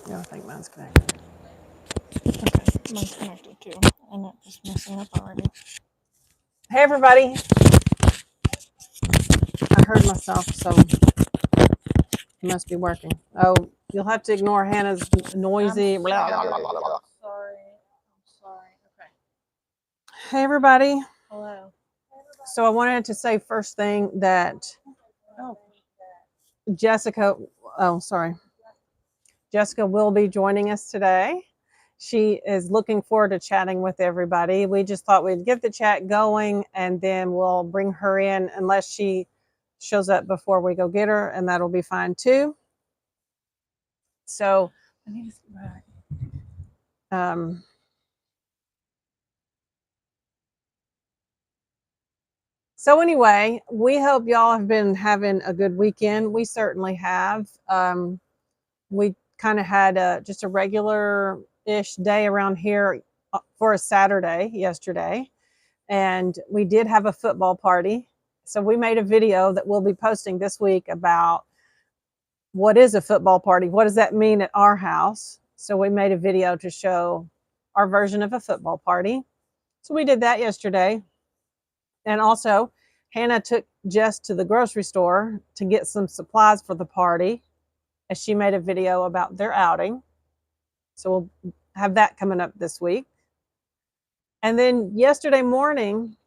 Yeah, I think mine's connected. Okay, mine's connected too. And it is messing up already. Hey, everybody. I heard myself, so it must be working. Oh, you'll have to ignore Hannah's noisy. I'm Blah, blah, sorry. blah, blah, blah. Sorry. I'm sorry. Okay. Hey, everybody. Hello. So I wanted to say first thing that Oh, Jessica, sorry. Jessica will be joining us today. She is looking forward to chatting with everybody. We just thought we'd get the chat going and then we'll bring her in unless she shows up before we go get her, and that'll be fine too. So, I need to get back. um, so anyway, we hope y'all have been having a good weekend. We certainly have. We kind of had just a regular-ish day around here for a Saturday yesterday. And we did have a football party. So we made a video that we'll be posting this week about what is a football party? What does that mean at our house? So we made a video to show our version of a football party. So we did that yesterday. And also, Hannah took Jess to the grocery store to get some supplies for the party, as she made a video about their outing. So we'll have that coming up this week. And then yesterday morning,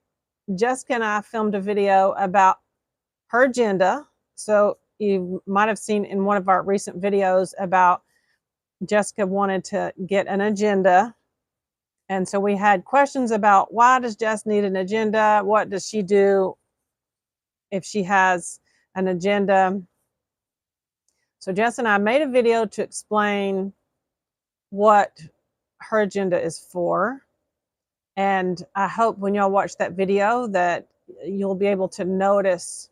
Jessica and I filmed a video about her agenda. So you might have seen in one of our recent videos about Jessica wanted to get an agenda. And so we had questions about why does Jess need an agenda? What does she do if she has an agenda? So Jess and I made a video to explain what her agenda is for. And I hope when y'all watch that video that you'll be able to notice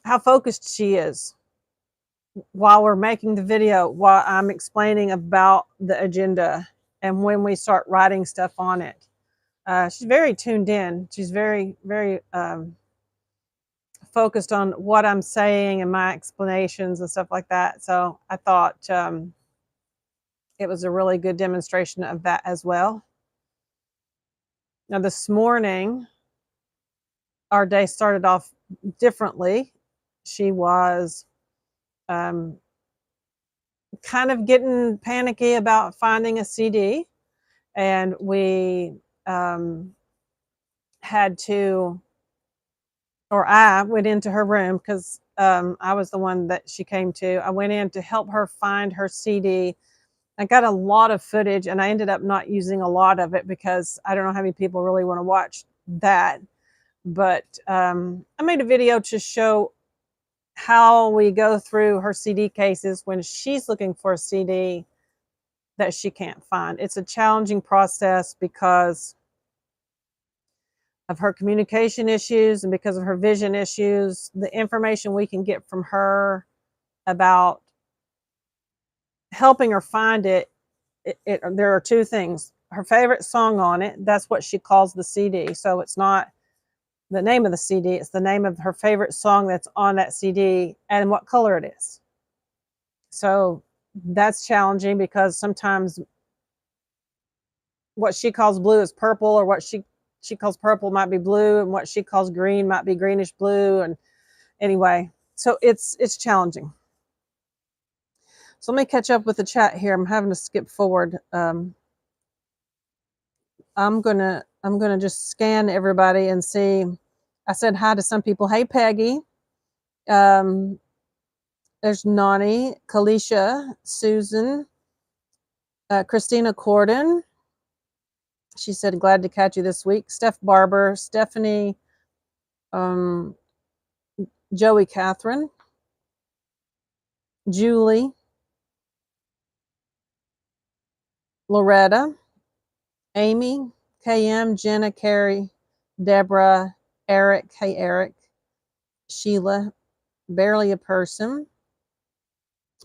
how focused she is while we're making the video, while I'm explaining about the agenda and when we start writing stuff on it. She's very tuned in. She's very, very focused on what I'm saying and my explanations and stuff like that. So I thought it was a really good demonstration of that as well. Now, this morning, our day started off differently. She was kind of getting panicky about finding a CD, and we had to, or I went into her room because I was the one that she came to. I went in to help her find her CD. I got a lot of footage, and I ended up not using a lot of it because I don't know how many people really want to watch that. But I made a video to show how we go through her CD cases when she's looking for a CD that she can't find. It's a challenging process because of her communication issues and because of her vision issues. The information we can get from her about helping her find it, there are two things. Her favorite song on it, that's what she calls the CD. So it's not the name of the CD, it's the name of her favorite song that's on that CD and what color it is. So that's challenging because sometimes what she calls blue is purple, or what she calls purple might be blue, and what she calls green might be greenish blue. And anyway, so it's challenging. So let me catch up with the chat here. I'm having to skip forward. I'm gonna just scan everybody and see. I said hi to some people. Hey, Peggy. There's Nani, Kalisha, Susan, Christina Corden. She said, glad to catch you this week. Steph Barber, Stephanie, Joey Catherine, Julie, Loretta, Amy, KM, Jenna, Carrie, Deborah, Eric, hey Eric, Sheila, barely a person.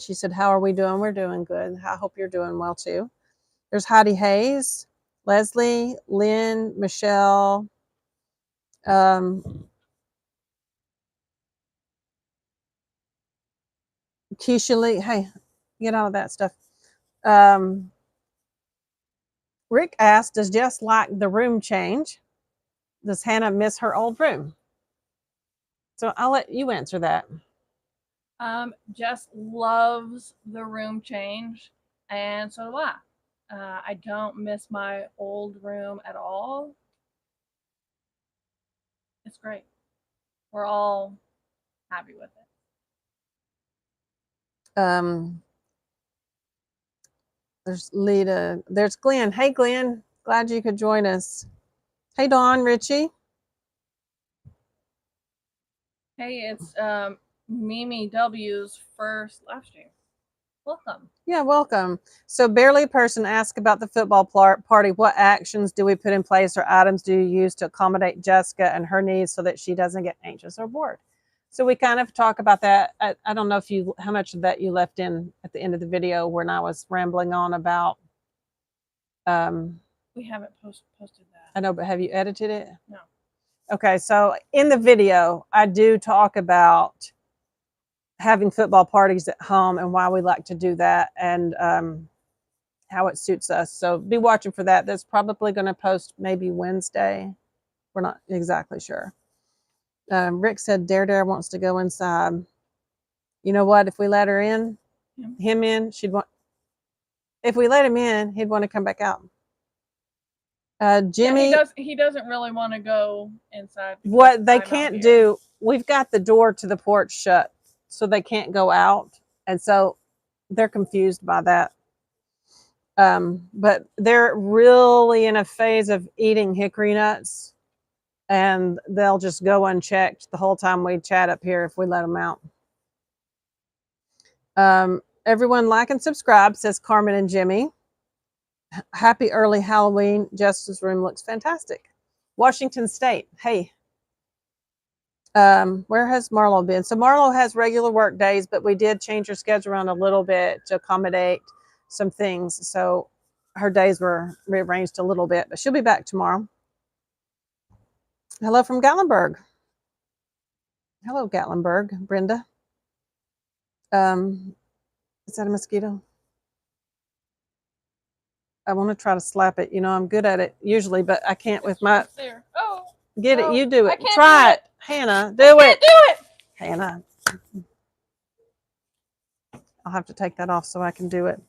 She said, how are we doing? We're doing good. I hope you're doing well too. There's Heidi Hayes, Leslie, Lynn, Michelle, Keisha Lee. Hey, Get out of that stuff. Um, Rick asked, does Jess like the room change? Does Hannah miss her old room? So I'll let you answer that. Jess loves the room change, and so do I. I don't miss my old room at all. It's great. We're all happy with it. There's Lita. There's Glenn. Hey, Glenn. Glad you could join us. Hey, Dawn, Richie. Hey, it's Mimi W's first live stream. Welcome. Yeah, welcome. So Barely Person asked about the football party. What actions do we put in place or items do you use to accommodate Jessica and her needs so that she doesn't get anxious or bored? So we kind of talk about that. I don't know how much of that you left in at the end of the video when I was rambling on about. We haven't posted that. I know, but have you edited it? No. Okay, so in the video, I do talk about having football parties at home and why we like to do that and how it suits us. So be watching for that. That's probably going to post maybe Wednesday. We're not exactly sure. Rick said Dare wants to go inside. You know what? If we let him in, she'd want. If we let him in, he'd want to come back out. Jimmy, yeah, he doesn't really want to go inside. What they can't do, we've got the door to the porch shut, so they can't go out, and so they're confused by that. But they're really in a phase of eating hickory nuts, and they'll just go unchecked the whole time we chat up here if we let them out. Everyone like and subscribe, says Carmen and Jimmy. Happy early Halloween. Justice's room looks fantastic. Washington State. Hey. Where has Marlo been? So Marlo has regular work days, but we did change her schedule around a little bit to accommodate some things. So her days were rearranged a little bit, but she'll be back tomorrow. Hello from Gatlinburg. Hello, Gatlinburg, Brenda. Is that a mosquito? I want to try to slap it. You know, I'm good at it usually, but I can't with my. There. Oh. Get it. You do it. Try it. Hannah, do it. Do it. Hannah. I'll have to take that off so I can do it.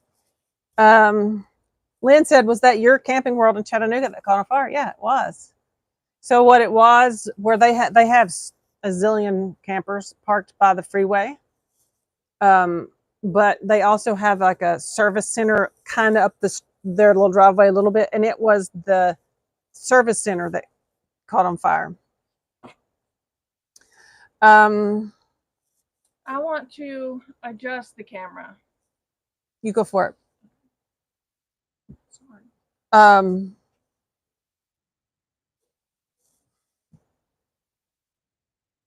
Lynn said, was that your Camping World in Chattanooga that caught on fire? Yeah, it was. So what it was, where they have a zillion campers parked by the freeway. But they also have like a service center kind of up their little driveway a little bit. And it was the service center that caught on fire. I want to adjust the camera. You go for it. Sorry.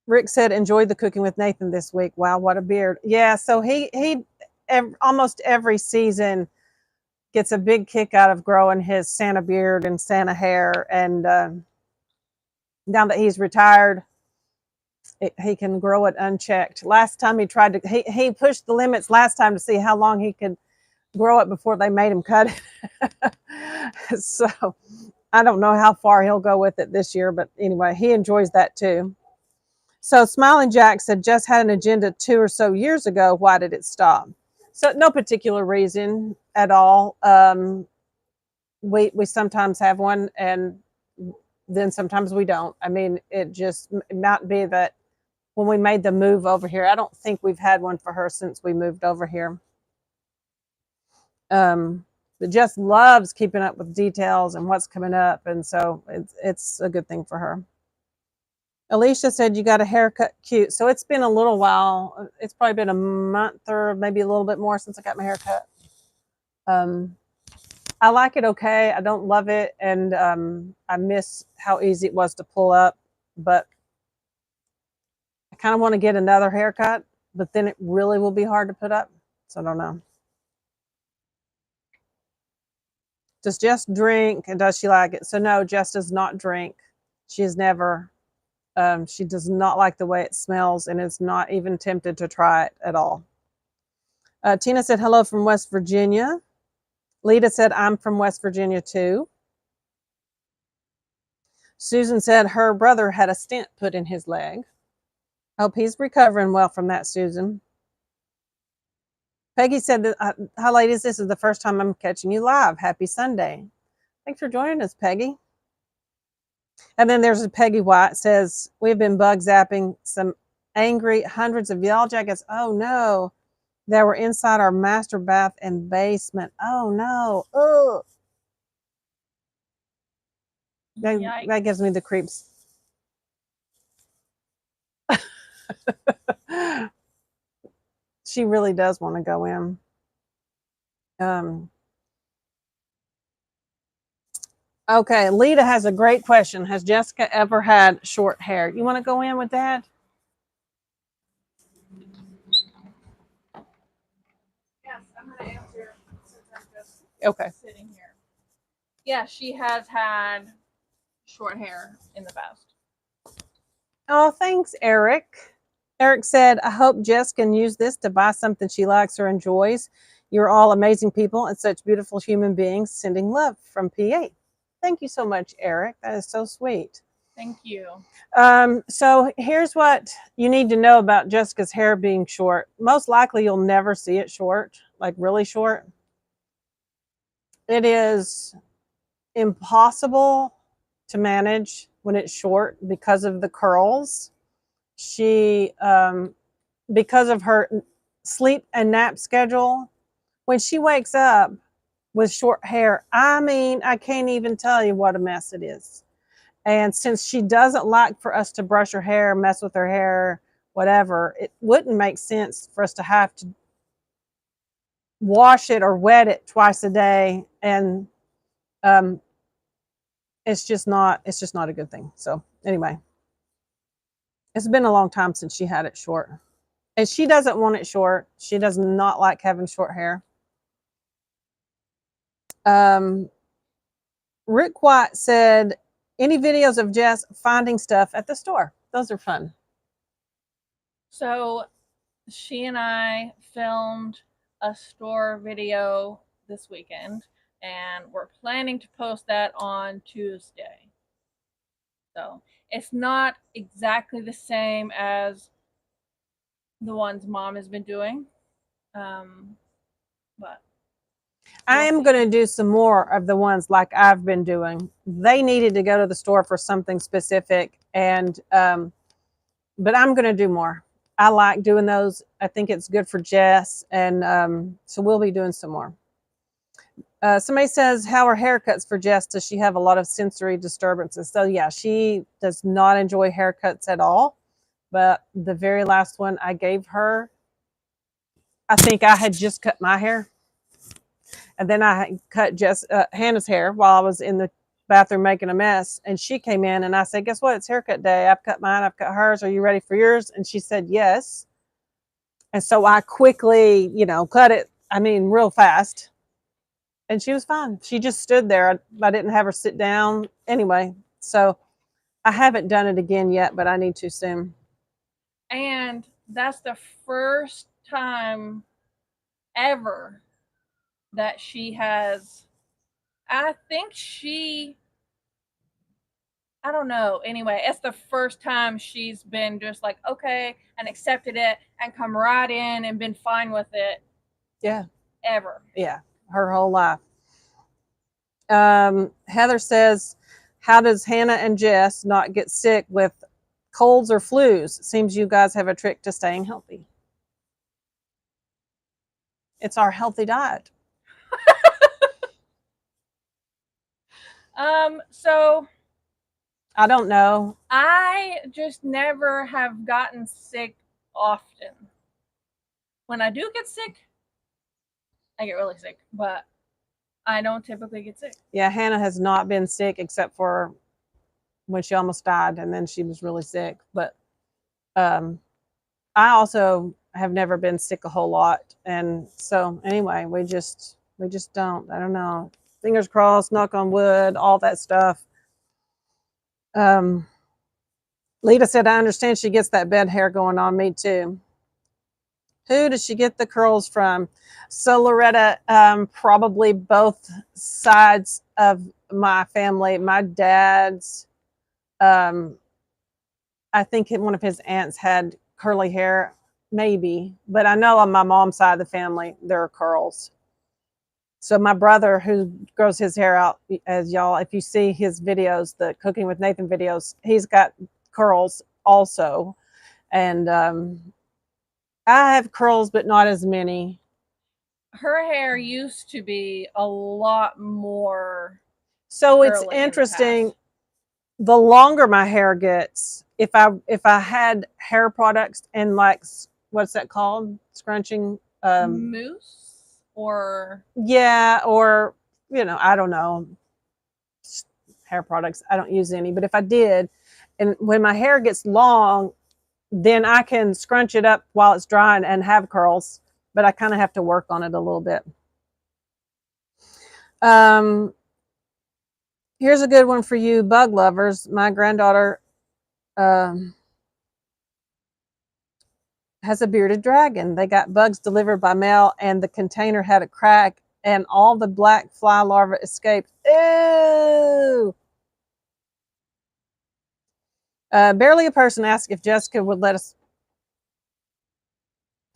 Rick said, enjoyed the cooking with Nathan this week. Wow, what a beard. Yeah, so he almost every season gets a big kick out of growing his Santa beard and Santa hair. And now that he's retired, he can grow it unchecked. Last time he tried to, he pushed the limits last time to see how long he could grow it before they made him cut it. So I don't know how far he'll go with it this year, but anyway, he enjoys that too. So Smiling Jack said, just had an agenda 2 or so years ago. Why did it stop? So no particular reason at all. We sometimes have one, and then sometimes we don't. I mean, it might be that when we made the move over here, I don't think we've had one for her since we moved over here. But Jess loves keeping up with details and what's coming up, and so it's a good thing for her. Alicia said, you got a haircut, cute. So it's been a little while. It's probably been a month or maybe a little bit more since I got my haircut. I like it okay. I don't love it, and I miss how easy it was to pull up, but I kind of want to get another haircut, but then it really will be hard to put up, so I don't know. Does Jess drink, and does she like it? So no, Jess does not drink. She has never. She does not like the way it smells and is not even tempted to try it at all. Tina said hello from West Virginia. Lita said I'm from West Virginia too. Susan said her brother had a stent put in his leg. Hope he's recovering well from that, Susan. Peggy said, that, hi ladies, this is the first time I'm catching you live. Happy Sunday. Thanks for joining us, Peggy. And then there's a Peggy White says, we've been bug zapping some angry hundreds of yellow jackets. Oh no, that were inside our master bath and basement. Oh no. Ugh. That gives me the creeps. She really does want to go in. Okay, Lita has a great question. Has Jessica ever had short hair? You want to go in with that? Yes, I'm going to answer since I'm just Okay. sitting here. Yeah, she has had short hair in the past. Oh, thanks, Eric. Eric said, I hope Jess can use this to buy something she likes or enjoys. You're all amazing people and such beautiful human beings. Sending love from PA. Thank you so much, Eric. That is so sweet. Thank you. So here's what you need to know about Jessica's hair being short. Most likely you'll never see it short, like really short. It is impossible to manage when it's short because of the curls. She, because of her sleep and nap schedule, when she wakes up with short hair, I mean, I can't even tell you what a mess it is. And since she doesn't like for us to brush her hair, mess with her hair, whatever, it wouldn't make sense for us to have to wash it or wet it twice a day. And it's just not a good thing. So anyway, it's been a long time since she had it short. And she doesn't want it short. She does not like having short hair. Rick White said, any videos of Jess finding stuff at the store? Those are fun. So she and I filmed a store video this weekend, and we're planning to post that on Tuesday. So it's not exactly the same as the ones Mom has been doing, but I am going to do some more of the ones like I've been doing. They needed to go to the store for something specific, and but I'm going to do more. I like doing those. I think it's good for Jess, and so we'll be doing some more. Somebody says, how are haircuts for Jess? Does she have a lot of sensory disturbances? So yeah, she does not enjoy haircuts at all. But the very last one I gave her, I think I had just cut my hair. And then I cut Hannah's hair while I was in the bathroom making a mess. And she came in and I said, guess what? It's haircut day. I've cut mine. I've cut hers. Are you ready for yours? And she said, yes. And so I quickly, cut it. I mean, real fast. And she was fine. She just stood there. I didn't have her sit down anyway. So I haven't done it again yet, but I need to soon. And that's the first time ever that she has, I don't know. Anyway, it's the first time she's been just like, okay, and accepted it and come right in and been fine with it. Yeah. Ever. Yeah. Her whole life. Heather says, how does Hannah and Jess not get sick with colds or flus? It seems you guys have a trick to staying healthy. It's our healthy diet. So I don't know. I just never have gotten sick often. When I do get sick, I get really sick, but I don't typically get sick. Yeah, Hannah has not been sick except for when she almost died, and then she was really sick. But I also have never been sick a whole lot, and so anyway, we just don't. I don't know. Fingers crossed, knock on wood, all that stuff. Lita said, I understand she gets that bed hair going on. Me too. Who does she get the curls from? So Loretta, probably both sides of my family. My dad's, I think one of his aunts had curly hair, maybe, but I know on my mom's side of the family there are curls. So my brother, who grows his hair out, as y'all, if you see his videos, the Cooking with Nathan videos, he's got curls also, and I have curls, but not as many. Her hair used to be a lot more. So it's interesting. The longer my hair gets, if I had hair products and like, what's that called? Scrunching, mousse, or yeah, or I don't know, hair products. I don't use any, but if I did, and when my hair gets long, then I can scrunch it up while it's drying and have curls, but I kind of have to work on it a little bit. Here's a good one for you bug lovers. My granddaughter has a bearded dragon. They got bugs delivered by mail, and the container had a crack, and all the black fly larvae escaped. Ew! Barely a person asked if Jessica would let us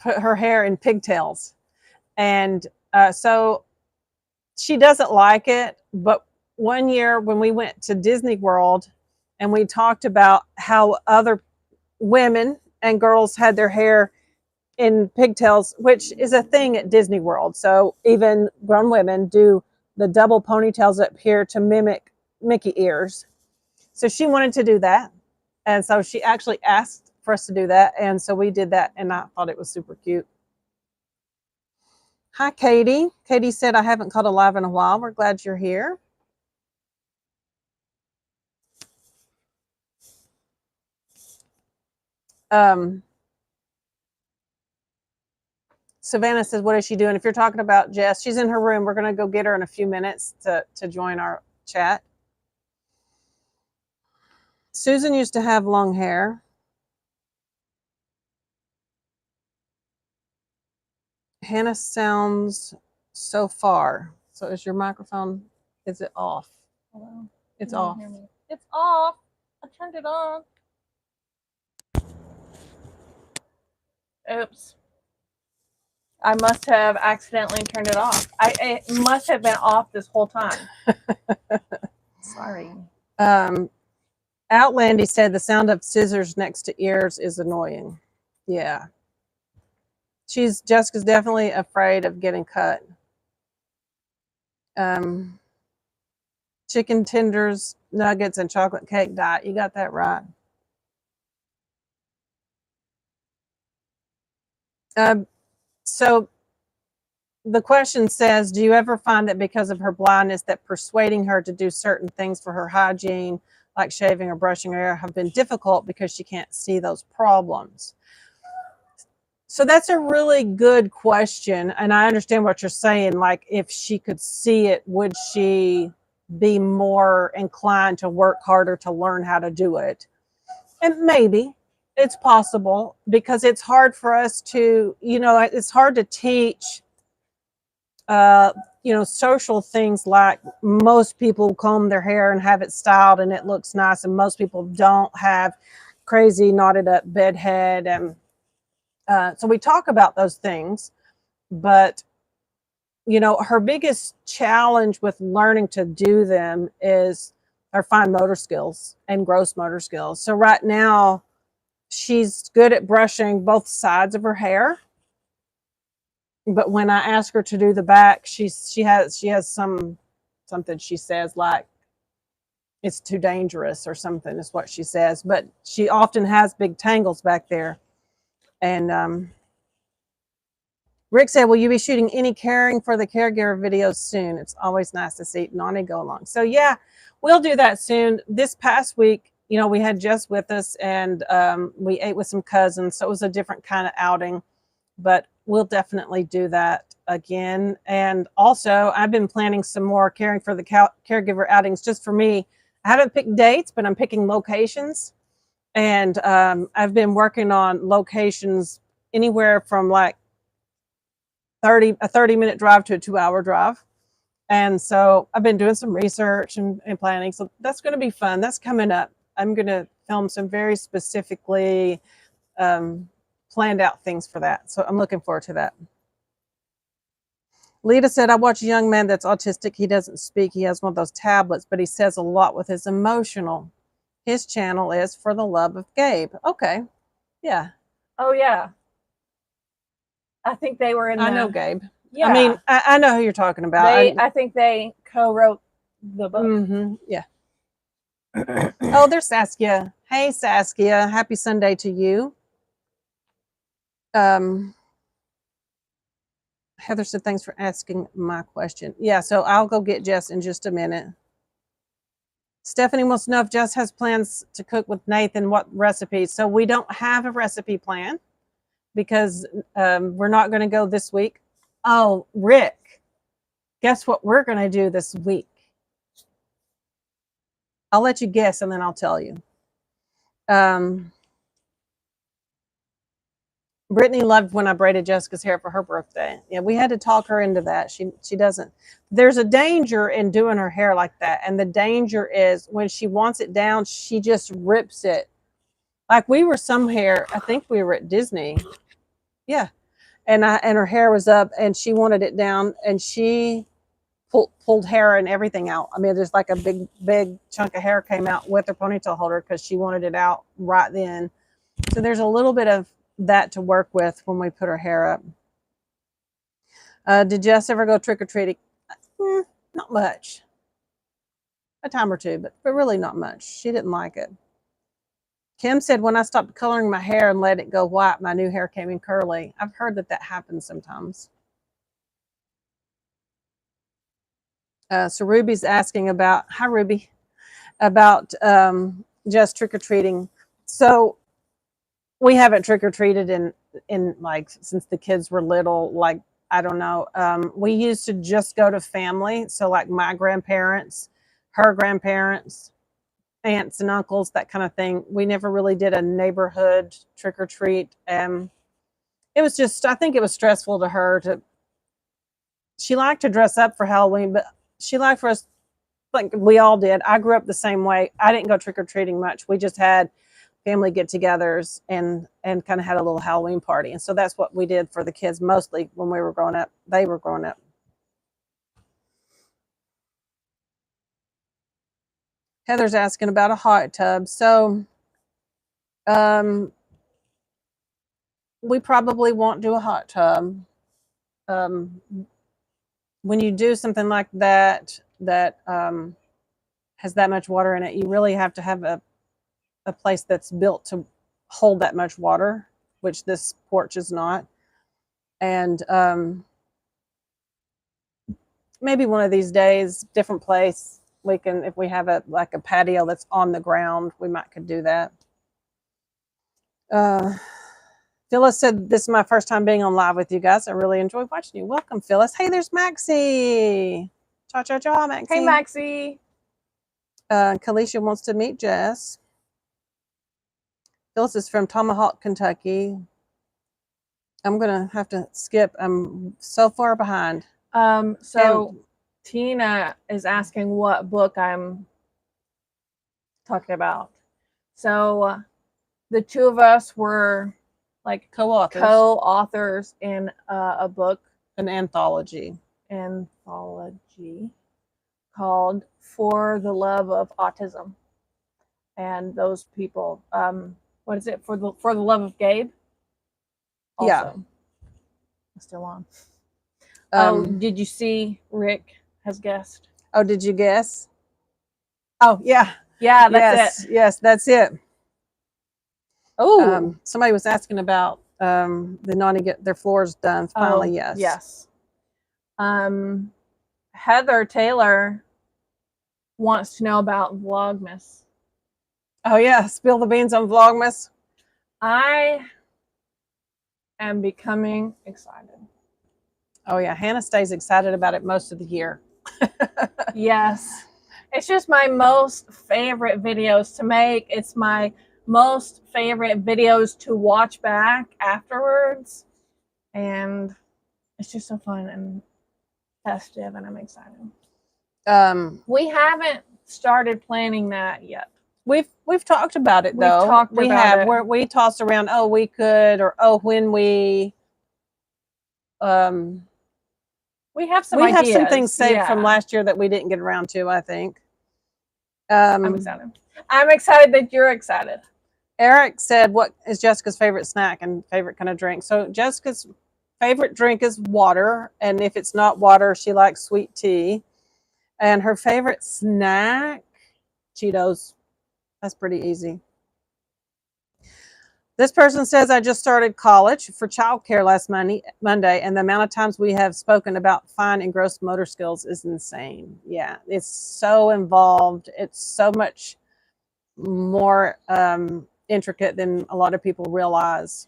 put her hair in pigtails. And so she doesn't like it. But one year when we went to Disney World and we talked about how other women and girls had their hair in pigtails, which is a thing at Disney World. So even grown women do the double ponytails up here to mimic Mickey ears. So she wanted to do that. And so she actually asked for us to do that. And so we did that, and I thought it was super cute. Hi, Katie. Katie said, I haven't caught a live in a while. We're glad you're here. Savannah says, what is she doing? If you're talking about Jess, she's in her room. We're going to go get her in a few minutes to join our chat. Susan used to have long hair. Hannah sounds so far. So is your microphone, is it off? Hello? It's off. It's off. I turned it on. Oops. I must have accidentally turned it off. It must have been off this whole time. Sorry. Outlandy said the sound of scissors next to ears is annoying. Yeah. Jessica's definitely afraid of getting cut. Chicken tenders, nuggets, and chocolate cake diet. You got that right. So the question says, do you ever find that because of her blindness that persuading her to do certain things for her hygiene, like shaving or brushing her hair, have been difficult because she can't see those problems? So that's a really good question. And I understand what you're saying. Like, if she could see it, would she be more inclined to work harder to learn how to do it? And maybe it's possible, because it's hard for us to, it's hard to teach, social things like most people comb their hair and have it styled and it looks nice. And most people don't have crazy knotted up bed head. And so we talk about those things, but her biggest challenge with learning to do them is her fine motor skills and gross motor skills. So right now, she's good at brushing both sides of her hair, but when I ask her to do the back, she has something she says, like it's too dangerous or something is what she says. But she often has big tangles back there. And Rick said, will you be shooting any caring for the caregiver videos soon? It's always nice to see Nani go along. So yeah, we'll do that soon. This past week, we had Jess with us, and we ate with some cousins. So it was a different kind of outing, but we'll definitely do that again. And also, I've been planning some more caring for the caregiver outings just for me. I haven't picked dates, but I'm picking locations. And I've been working on locations anywhere from like a 30-minute drive to a 2-hour drive. And so I've been doing some research and planning. So that's going to be fun. That's coming up. I'm going to film some very specifically planned out things for that. So I'm looking forward to that. Lita said, I watch a young man that's autistic. He doesn't speak. He has one of those tablets, but he says a lot with his emotional. His channel is For the Love of Gabe. Okay. Yeah. Oh, yeah. I think they were in I know Gabe. Yeah. I mean, I know who you're talking about. I think they co-wrote the book. Mm-hmm, yeah. Oh, there's Saskia. Hey, Saskia. Happy Sunday to you. Heather said, thanks for asking my question. Yeah, so I'll go get Jess in just a minute. Stephanie wants to know if Jess has plans to cook with Nathan, what recipes. So we don't have a recipe plan because we're not going to go this week. Oh, Rick, guess what we're going to do this week? I'll let you guess and then I'll tell you. Brittany loved when I braided Jessica's hair for her birthday. Yeah, we had to talk her into that. She doesn't. There's a danger in doing her hair like that. And the danger is when she wants it down, she just rips it. Like we were somewhere, I think we were at Disney. Yeah. And her hair was up and she wanted it down and she pulled hair and everything out. I mean, there's like a big chunk of hair came out with her ponytail holder because she wanted it out right then. So there's a little bit of that to work with when we put her hair up. Did Jess ever go trick-or-treating? Not much. A time or two, but really not much. She didn't like it. Kim said, when I stopped coloring my hair and let it go white, my new hair came in curly. I've heard that happens sometimes. So Ruby's asking about, hi Ruby, about Jess trick-or-treating. So we haven't trick-or-treated in like since the kids were little. Like, I don't know. We used to just go to family. So like my grandparents, her grandparents, aunts and uncles, that kind of thing. We never really did a neighborhood trick-or-treat. It was just, I think it was stressful to her she liked to dress up for Halloween, but she liked for us, like we all did. I grew up the same way. I didn't go trick-or-treating much. We just had family get-togethers and kind of had a little Halloween party. And so that's what we did for the kids mostly when we were growing up. They were growing up. Heather's asking about a hot tub. So we probably won't do a hot tub. When you do something like that has that much water in it, you really have to have a place that's built to hold that much water, which this porch is not. And maybe one of these days, different place, we can, if we have a patio that's on the ground, we could do that. Phyllis said, this is my first time being on live with you guys. I really enjoy watching you. Welcome, Phyllis. Hey, there's Maxie. Cha-cha-cha, Maxie. Hey, Maxie. Kalisha wants to meet Jess. Phyllis is from Tomahawk, Kentucky. I'm going to have to skip. I'm so far behind. Tina is asking what book I'm talking about. So the two of us were like co-authors in a book, an anthology called For the Love of Autism. And those people, what is it? For the Love of Gabe? Also. Yeah. Still on. Did you see Rick has guessed? Oh, did you guess? Oh, yeah. Yeah, that's it. Yes, that's it. Oh, somebody was asking about the Naughty get their floors done. Finally, yes. Yes. Heather Taylor wants to know about Vlogmas. Oh yeah, spill the beans on Vlogmas. I am becoming excited. Oh yeah, Hannah stays excited about it most of the year. Yes. It's just my most favorite videos to make. It's my most favorite videos to watch back afterwards. And it's just so fun and festive, and I'm excited. We haven't started planning that yet. We've talked about it though. We tossed around, oh, we could, or oh, when we have some ideas. Have some things saved from last year that we didn't get around to, I think. I'm excited. I'm excited that you're excited. Eric said, what is Jessica's favorite snack and favorite kind of drink? So Jessica's favorite drink is water, and if it's not water, she likes sweet tea. And her favorite snack, Cheetos. That's pretty easy. This person says, I just started college for childcare last Monday, and the amount of times we have spoken about fine and gross motor skills is insane. Yeah, it's so involved. It's so much more intricate than a lot of people realize.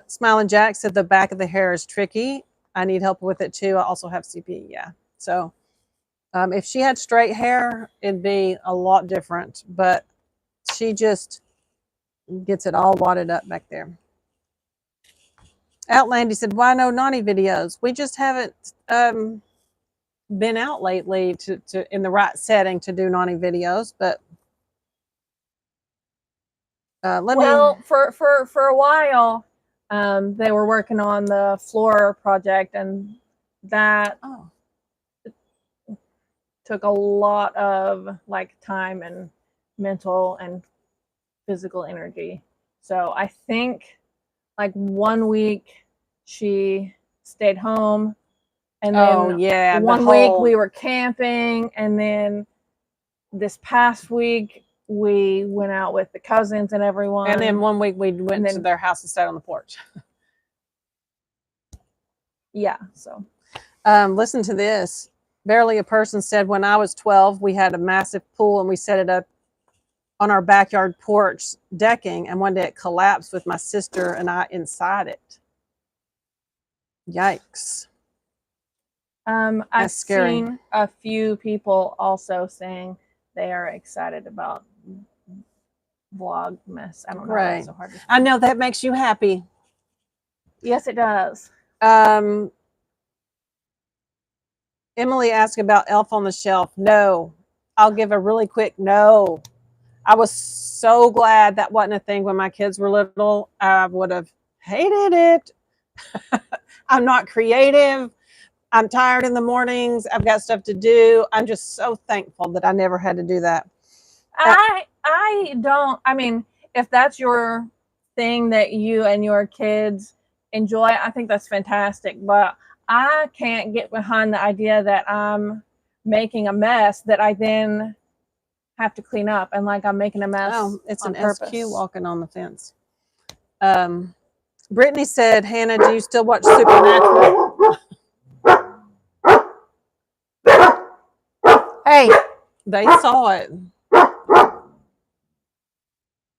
Smiling Jack said the back of the hair is tricky. I need help with it too. I also have CP. Yeah. So if she had straight hair, it'd be a lot different, but she just gets it all wadded up back there. Outlandy said, why no naughty videos? We just haven't been out lately to in the right setting to do naughty videos, but for a while they were working on the floor project, and that took a lot of like time and mental and physical energy. So I think like 1 week she stayed home, and then 1 week we were camping, and then this past week we went out with the cousins and everyone, and then 1 week we went to their house and sat on the porch. Yeah. So listen to this. Barely a Person said, when I was 12, we had a massive pool and we set it up on our backyard porch decking, and one day it collapsed with my sister and I inside it. Yikes. I've seen a few people also saying they are excited about Vlogmas. I don't know. Right. So hard to I know that makes you happy. Yes, it does. Emily asked about Elf on the Shelf. No. I'll give a really quick no. I was so glad that wasn't a thing when my kids were little. I would have hated it. I'm not creative. I'm tired in the mornings. I've got stuff to do. I'm just so thankful that I never had to do that. I mean, if that's your thing that you and your kids enjoy, I think that's fantastic. But I can't get behind the idea that I'm making a mess that I then have to clean up, and like I'm making a mess. Oh, it's an purpose. SQ walking on the fence. Brittany said, Hannah, do you still watch Supernatural? Hey, they saw it.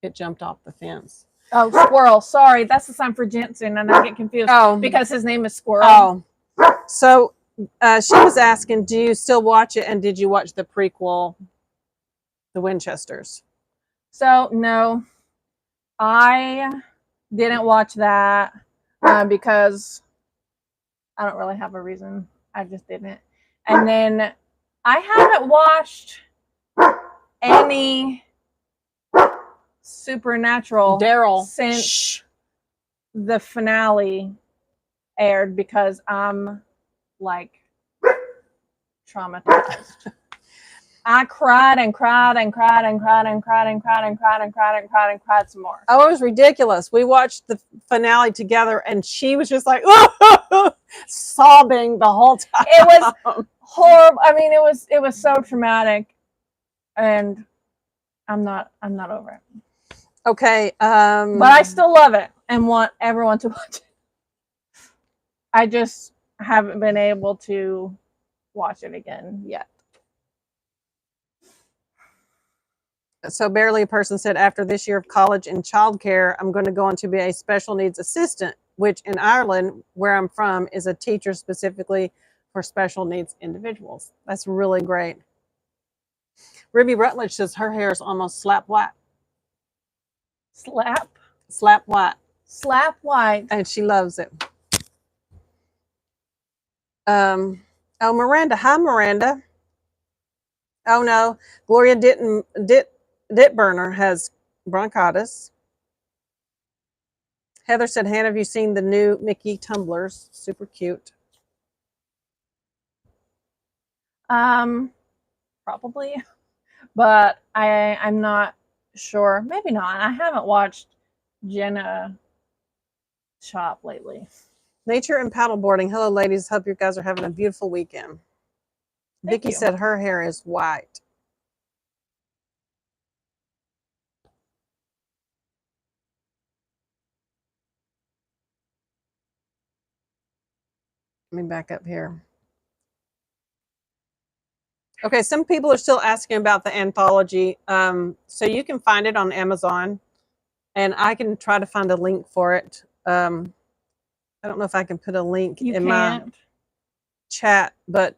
It jumped off the fence. Oh, Squirrel. Sorry, that's the sign for Jensen, and I get confused because his name is Squirrel. Oh, so she was asking, do you still watch it, and did you watch the prequel, The Winchesters? So no, I didn't watch that because I don't really have a reason. I just didn't. And then I haven't watched any Supernatural since the finale aired, because I'm like traumatized. I cried and cried and cried and cried and cried and cried and cried and cried and cried and cried some more. Oh, it was ridiculous. We watched the finale together, and she was just like sobbing the whole time. It was horrible. I mean, it was so traumatic, and I'm not over it. Okay, but I still love it and want everyone to watch it. I just haven't been able to watch it again yet. So Barely a Person said, after this year of college and childcare, I'm going to go on to be a special needs assistant, which in Ireland, where I'm from, is a teacher specifically for special needs individuals. That's really great. Ruby Rutledge says her hair is almost slap white. Slap white. Slap white. And she loves it. Oh, Miranda. Hi, Miranda. Oh, no. Gloria Ditburner has bronchitis. Heather said, Hannah, have you seen the new Mickey tumblers? Super cute. Probably, but I'm not sure. Maybe not. I haven't watched Jenna shop lately. Nature and paddleboarding. Hello, ladies. Hope you guys are having a beautiful weekend. Vicky said her hair is white. Let me back up here. Okay, some people are still asking about the anthology. So you can find it on Amazon, and I can try to find a link for it. I don't know if I can put a link in my chat, but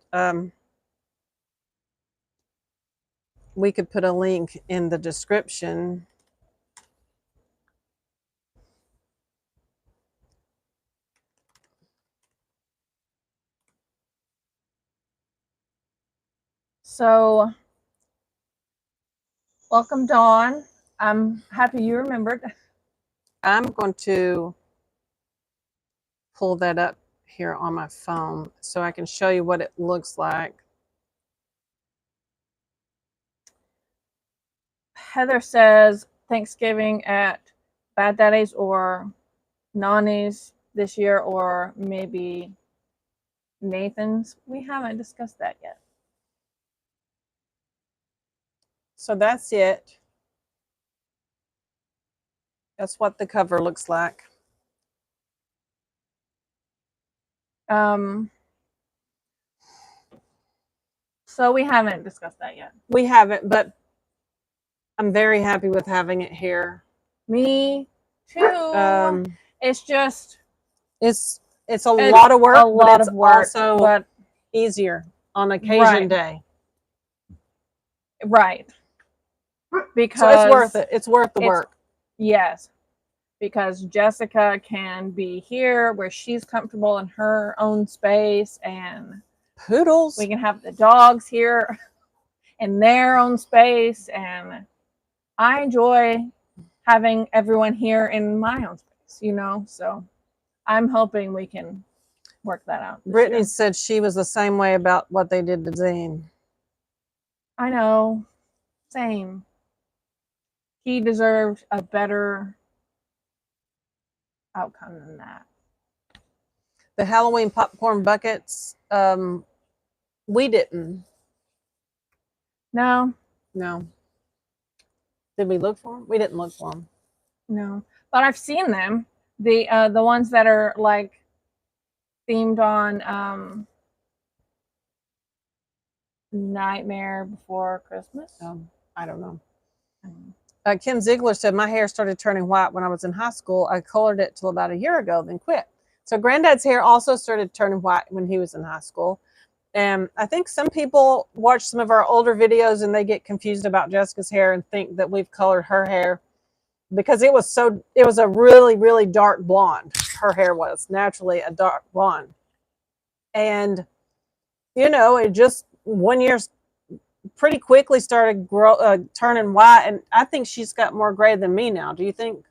we could put a link in the description. So, welcome, Dawn. I'm happy you remembered. I'm going to pull that up here on my phone so I can show you what it looks like. Heather says Thanksgiving at Bad Daddy's or Nani's this year, or maybe Nathan's. We haven't discussed that yet. So that's it. That's what the cover looks like. So we haven't discussed that yet. We haven't, but I'm very happy with having it here. Me too. It's just it's a lot of work, but it's also easier on occasion day. Right. Because so it's worth it. It's worth the work. Yes. Because Jessica can be here where she's comfortable in her own space, and poodles. We can have the dogs here in their own space, and I enjoy having everyone here in my own space, you know? So I'm hoping we can work that out. Brittany said she was the same way about what they did to Zane. I know. Same. He deserved a better outcome than that. The Halloween popcorn buckets, we didn't. No. Did we look for them? We didn't look for them. No, but I've seen them. The ones that are like themed on Nightmare Before Christmas. I don't know. Kim Ziegler said, my hair started turning white when I was in high school. I colored it till about a year ago, then quit. So Granddad's hair also started turning white when he was in high school. And I think some people watch some of our older videos and they get confused about Jessica's hair and think that we've colored her hair because it was a really, really dark blonde. Her hair was naturally a dark blonde. And, you know, it just 1 year pretty quickly started turning white. And I think she's got more gray than me now. Do you think?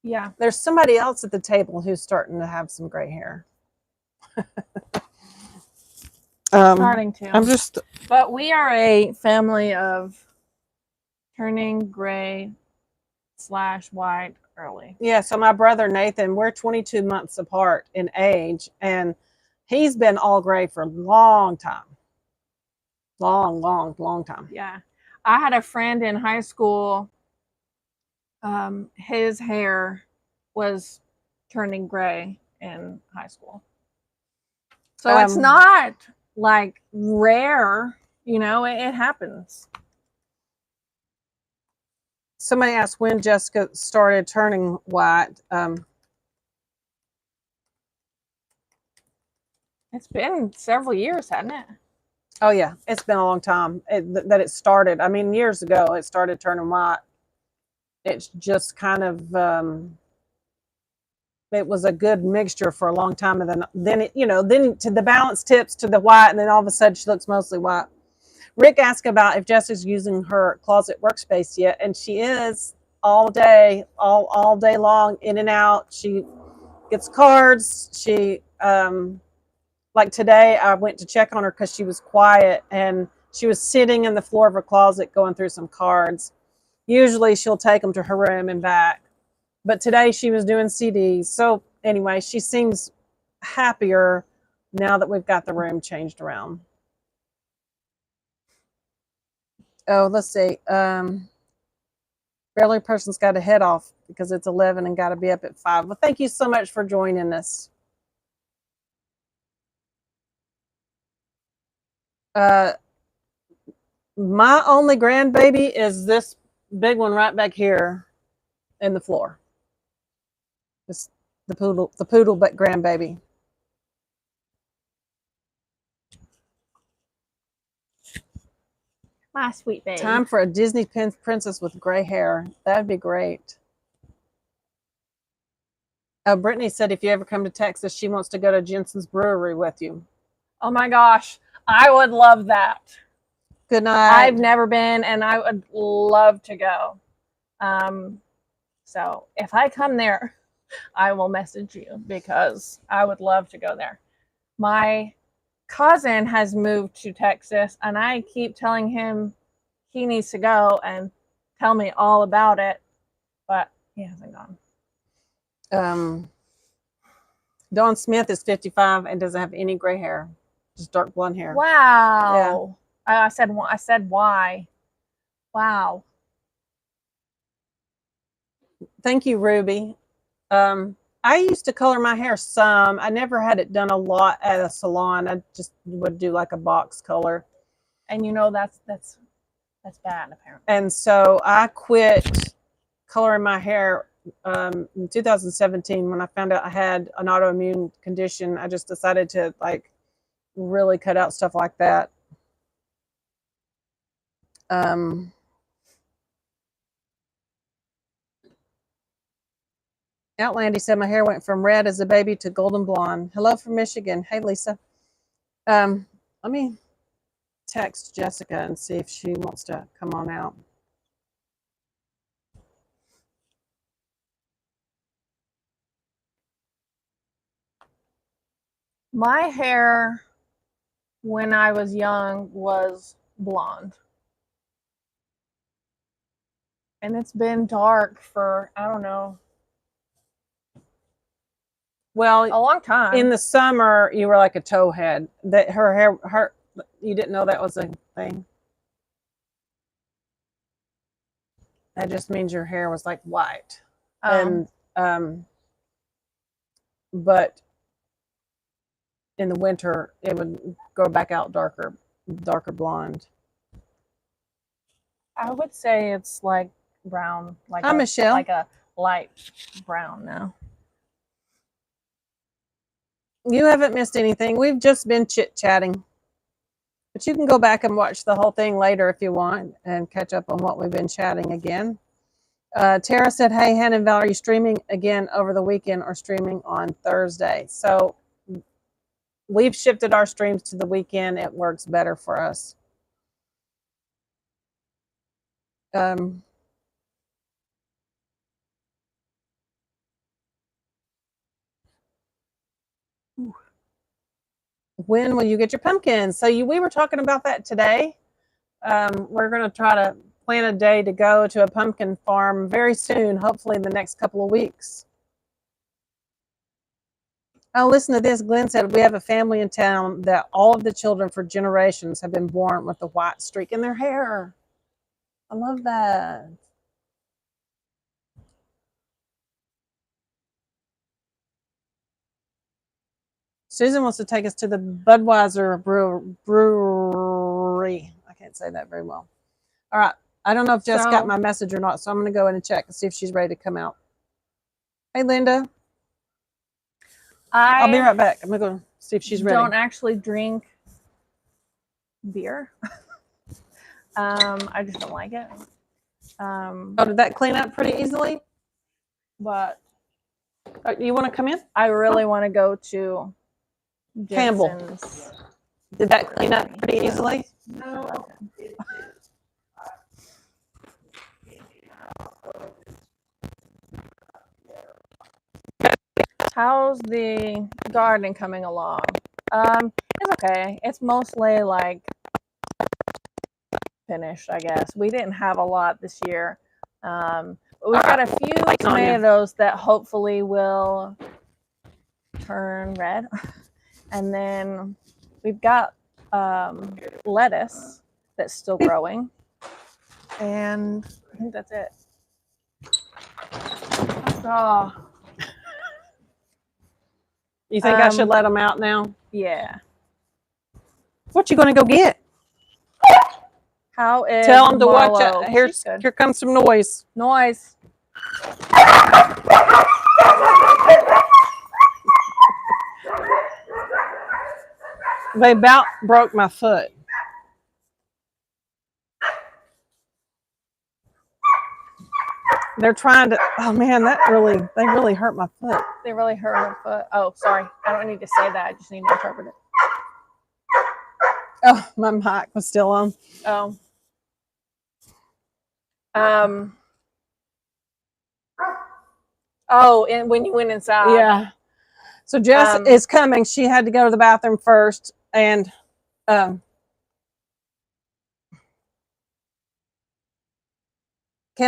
Yeah. There's somebody else at the table who's starting to have some gray hair. Starting to. But we are a family of turning gray / white early. Yeah, so my brother Nathan, we're 22 months apart in age, and he's been all gray for a long time. Long time. Yeah. I had a friend in high school, his hair was turning gray in high school. So it's not like rare, you know, it happens. Somebody asked when Jessica started turning white. It's been several years, hasn't it? Oh yeah, it's been a long time that it started. I mean, years ago it started turning white. It's just kind of it was a good mixture for a long time, and then it, then to the balance tips to the white, and then all of a sudden she looks mostly white. Rick asked about if Jessica's using her closet workspace yet, and she is all day, all day long, in and out. She gets cards. She like today, I went to check on her because she was quiet and she was sitting in the floor of her closet going through some cards. Usually she'll take them to her room and back, but today she was doing CDs. So anyway, she seems happier now that we've got the room changed around. Oh, let's see. Barely person's got to head off because it's 11 and got to be up at 5. Well, thank you so much for joining us. My only grandbaby is this big one right back here in the floor. It's the poodle but grandbaby. My sweet baby. Time for a Disney princess with gray hair. That'd be great. Brittany said if you ever come to Texas, she wants to go to Jensen's Brewery with you. Oh my gosh, I would love that. Good night. I've never been, and I would love to go. So if I come there, I will message you because I would love to go there. My cousin has moved to Texas, and I keep telling him he needs to go and tell me all about it, but he hasn't gone. Dawn Smith is 55 and doesn't have any gray hair, just dark blonde hair. Wow. Yeah. I said why. Wow. Thank you, Ruby. I used to color my hair some. I never had it done a lot at a salon. I just would do like a box color. And that's bad apparently. And so I quit coloring my hair in 2017 when I found out I had an autoimmune condition. I just decided to like really cut out stuff like that. Outlandy said my hair went from red as a baby to golden blonde. Hello from Michigan. Hey, Lisa. Let me text Jessica and see if she wants to come on out. My hair when I was young was blonde. And it's been dark for, I don't know. Well, a long time. In the summer, you were like a towhead. That her hair, you didn't know that was a thing. That just means your hair was like white. And but in the winter it would go back out darker blonde. I would say it's like brown, like Michelle. Like a light brown now. You haven't missed anything. We've just been chit-chatting. But you can go back and watch the whole thing later if you want and catch up on what we've been chatting again. Tara said, hey, Hannah and Valerie, are you streaming again over the weekend or streaming on Thursday? So we've shifted our streams to the weekend. It works better for us. When will you get your pumpkins? So we were talking about that today. We're going to try to plan a day to go to a pumpkin farm very soon, hopefully in the next couple of weeks. Oh, listen to this. Glenn said, we have a family in town that all of the children for generations have been born with a white streak in their hair. I love that. Susan wants to take us to the Budweiser brewery. I can't say that very well. All right. I don't know if Jess got my message or not, so I'm going to go in and check and see if she's ready to come out. Hey, Linda. I'll be right back. I'm going to go see if she's ready. Don't actually drink beer. I just don't like it. Oh, did that clean up pretty easily? But You want to come in? I really want to go to Campbell. Jensen's. Did that clean up pretty easily? No. How's the garden coming along? It's okay. It's mostly like finished, I guess. We didn't have a lot this year. But we've got a few tomatoes that hopefully will turn red. And then we've got lettuce that's still growing. And I think that's it. Oh, You think I should let them out now? yeah. What you gonna go get? How is Tell them to watch Marlo? out. Here comes some noise. Noise. They about broke my foot. They're trying to. Oh man, they really hurt my foot. They really hurt my foot. Oh, sorry. I don't need to say that. I just need to interpret it. Oh, my mic was still on. Oh. Oh, and when you went inside. Yeah. So Jess is coming. She had to go to the bathroom first, and Kim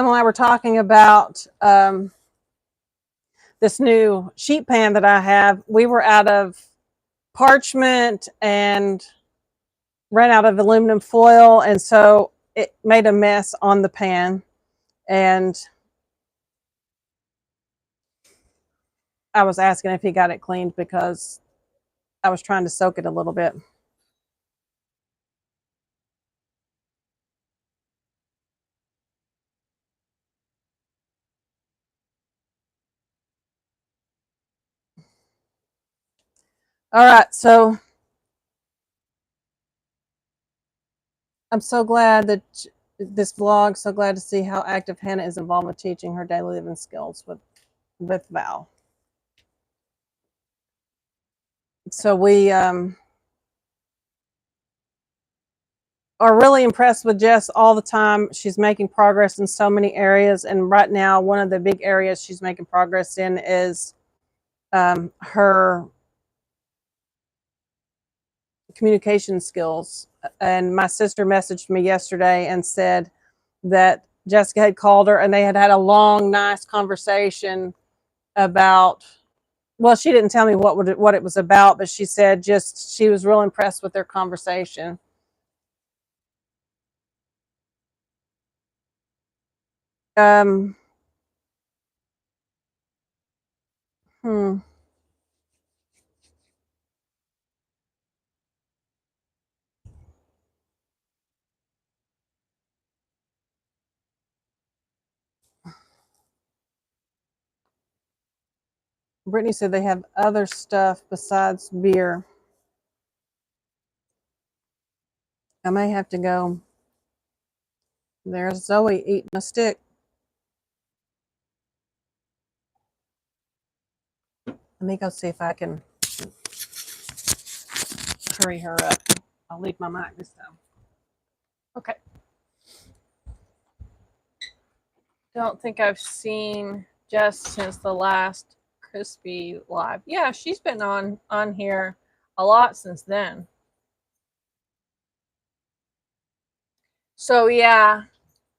and I were talking about this new sheet pan that I have. We were out of parchment and ran out of aluminum foil, and so it made a mess on the pan. And I was asking if he got it cleaned because I was trying to soak it a little bit. All right, so I'm so glad that this vlog, so glad to see how active Hannah is involved with teaching her daily living skills with Val. So we are really impressed with Jess all the time. She's making progress in so many areas, and right now one of the big areas she's making progress in is her communication skills. And my sister messaged me yesterday and said that Jessica had called her and they had a long, nice conversation about, well, she didn't tell me what it was about, but she said just she was real impressed with their conversation. Brittany said they have other stuff besides beer. I may have to go. There's Zoe eating a stick. Let me go see if I can hurry her up. I'll leave my mic this time. Okay. Don't think I've seen Jess since the last Crispy live. Yeah, she's been on here a lot since then. So yeah,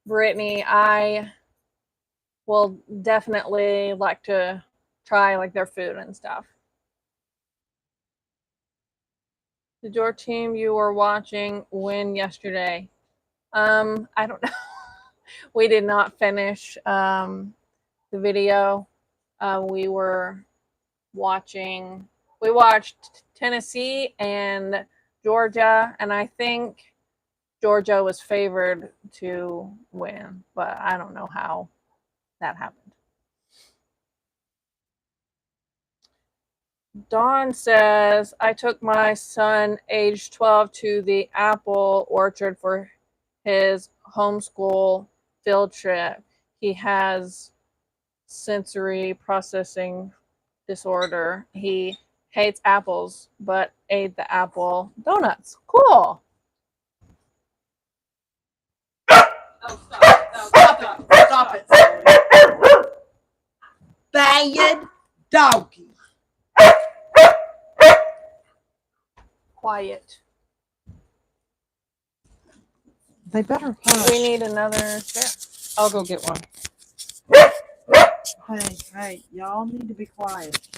Brittany, I will definitely like to try like their food and stuff. Did your team you were watching win yesterday? I don't know. We did not finish the video. We watched Tennessee and Georgia, and I think Georgia was favored to win, but I don't know how that happened. Dawn says, I took my son, age 12, to the apple orchard for his homeschool field trip. He has sensory processing disorder. He hates apples, but ate the apple donuts. Cool. Oh, stop it, Zoe. Bad doggy. Quiet. They better We hush. need another chair. I'll go get one. Hey, y'all need to be quiet.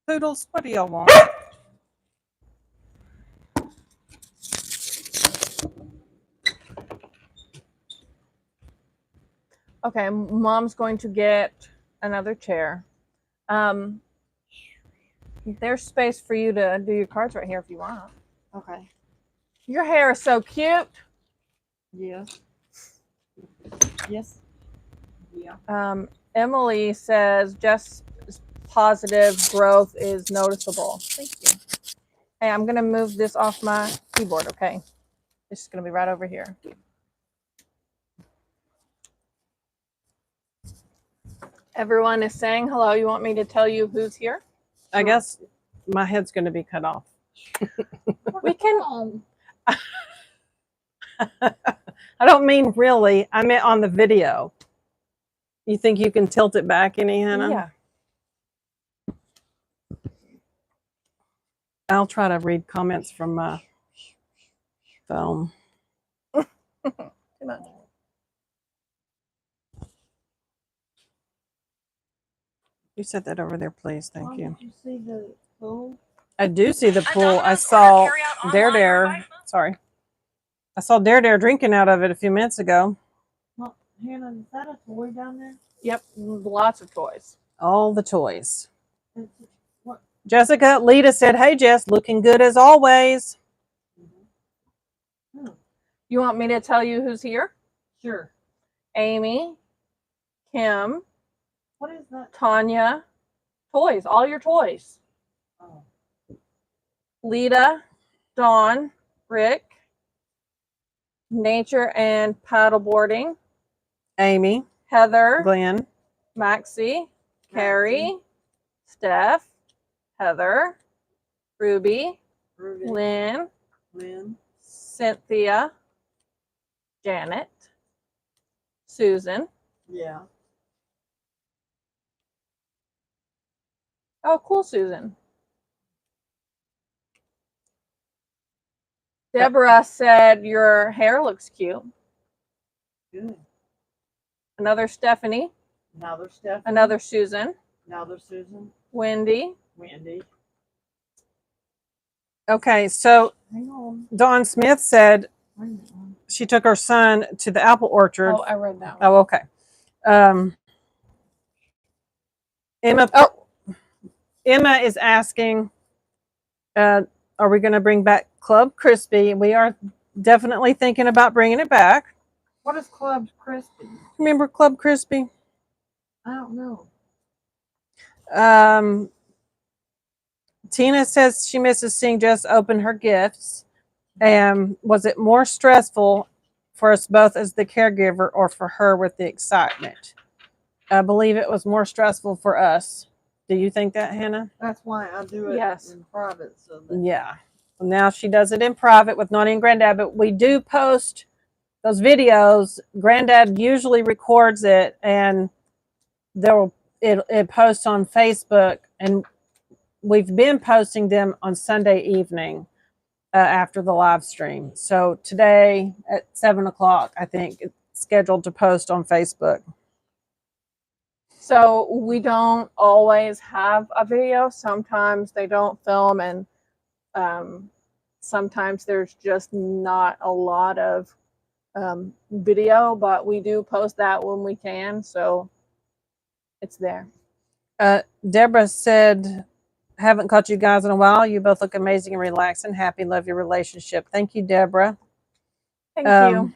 Poodles, what do y'all want? Okay, Mom's going to get another chair. There's space for you to do your cards right here if you want. Okay. Your hair is so cute. Yes. Yes. Yeah. Emily says just positive growth is noticeable. Thank you. Hey, I'm going to move this off my keyboard, okay? This is going to be right over here. Everyone is saying hello. You want me to tell you who's here? I guess my head's going to be cut off. We can. I don't mean really. I meant on the video. You think you can tilt it back any, Hannah? Yeah. I'll try to read comments from my phone. Too much. You set that over there, please. Thank you. Did you see the pool? I do see the pool. I saw Dare. Sorry. I saw Dare drinking out of it a few minutes ago. Well, Hannah, is that a toy down there? Yep, lots of toys. All the toys. What? Jessica, Lita said, hey, Jess, looking good as always. You want me to tell you who's here? Sure. Amy, Kim, What is that? Tanya, toys, all your toys. Oh. Lita, Dawn, Rick, nature and paddleboarding, Amy, Heather, Glenn, Maxie, Carrie, Steph, Heather, Ruby, Lynn, Cynthia, Janet, Susan. Yeah. Oh, cool, Susan. Deborah said your hair looks cute. Good. Another Stephanie. Another Stephanie. Another Susan. Another Susan. Wendy. Wendy. Okay, so Hang on. Dawn Smith said Hang on. she took her son to the apple orchard. Oh, I read that one. Oh, okay. Emma is asking, are we going to bring back Club Crispy? We are definitely thinking about bringing it back. What is Club Crispy? Remember Club Crispy? I don't know. Tina says she misses seeing Jess open her gifts. Was it more stressful for us both as the caregiver or for her with the excitement? I believe it was more stressful for us. Do you think that, Hannah? That's why I do it in private. So that Yeah. Now she does it in private with Nani and Granddad, but we do post those videos. Granddad usually records it and it posts on Facebook, and we've been posting them on Sunday evening after the live stream. So today at 7 o'clock, I think it's scheduled to post on Facebook. So we don't always have a video. Sometimes they don't film, and sometimes there's just not a lot of video, but we do post that when we can. So it's there. Deborah said, haven't caught you guys in a while. You both look amazing and relaxed and happy. Love your relationship. Thank you, Deborah. Thank you.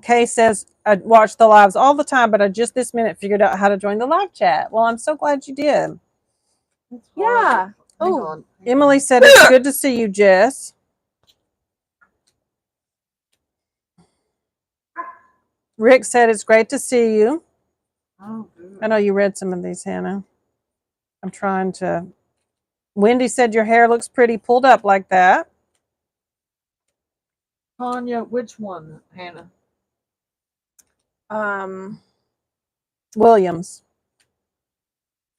Kay says, I watch the lives all the time, but I just this minute figured out how to join the live chat. Well, I'm so glad you did. Yeah. Oh, Emily said, it's good to see you, Jess. Rick said it's great to see you. Oh, good. I know you read some of these, Hannah. I'm trying to. Wendy said your hair looks pretty pulled up like that. Tanya, which one, Hannah? Williams.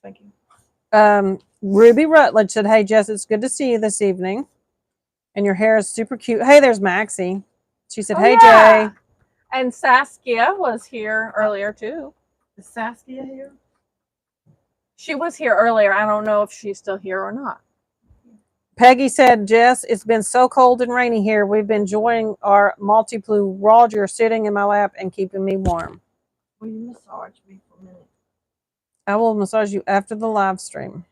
Thank you. Ruby Rutledge said, "Hey Jess, it's good to see you this evening, and your hair is super cute." Hey, there's Maxie. She said, "Hey yeah. Jay." And Saskia was here earlier too. Is Saskia here? She was here earlier. I don't know if she's still here or not. Peggy said, "Jess, it's been so cold and rainy here. We've been enjoying our multi-blue Roger sitting in my lap and keeping me warm." Will you massage me for a minute? I will massage you after the live stream.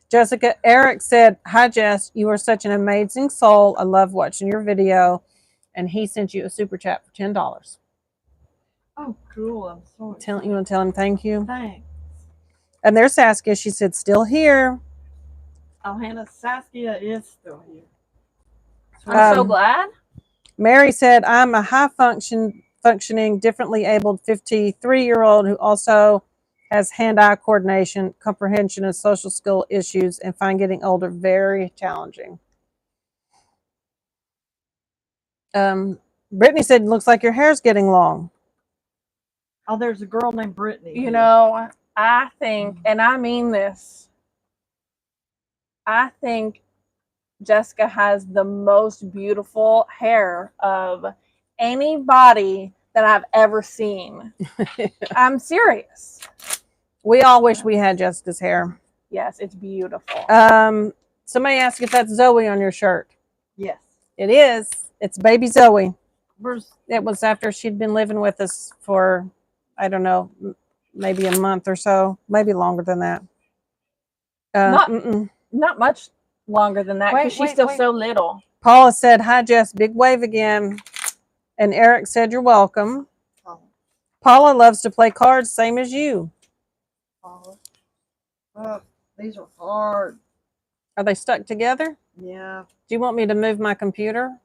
Jessica Eric said, "Hi Jess, you are such an amazing soul. I love watching your video." And he sent you a super chat for $10. Oh, cool. I'm so excited. You want to tell him thank you? Thanks. And there's Saskia. She said, "Still here." Oh, Hannah, Saskia is still here. I'm so glad. Mary said, "I'm a functioning, differently abled 53-year-old who also has hand-eye coordination, comprehension, and social skill issues, and find getting older very challenging." Brittany said, "Looks like your hair's getting long." Oh, there's a girl named Brittany. You know, I think, and I mean this, I think Jessica has the most beautiful hair of anybody that I've ever seen. I'm serious. We all wish we had Jessica's hair. Yes, it's beautiful. Somebody asked if that's Zoe on your shirt. Yes. It is. It's baby Zoe. Where's It was after she'd been living with us for, I don't know, maybe a month or so, maybe longer than that. Not much longer than that because she's still so little. Paula said, "Hi Jess, big wave again." And Eric said, "You're welcome." Paula loves to play cards, same as you. These are hard. Are they stuck together? Yeah. Do you want me to move my computer?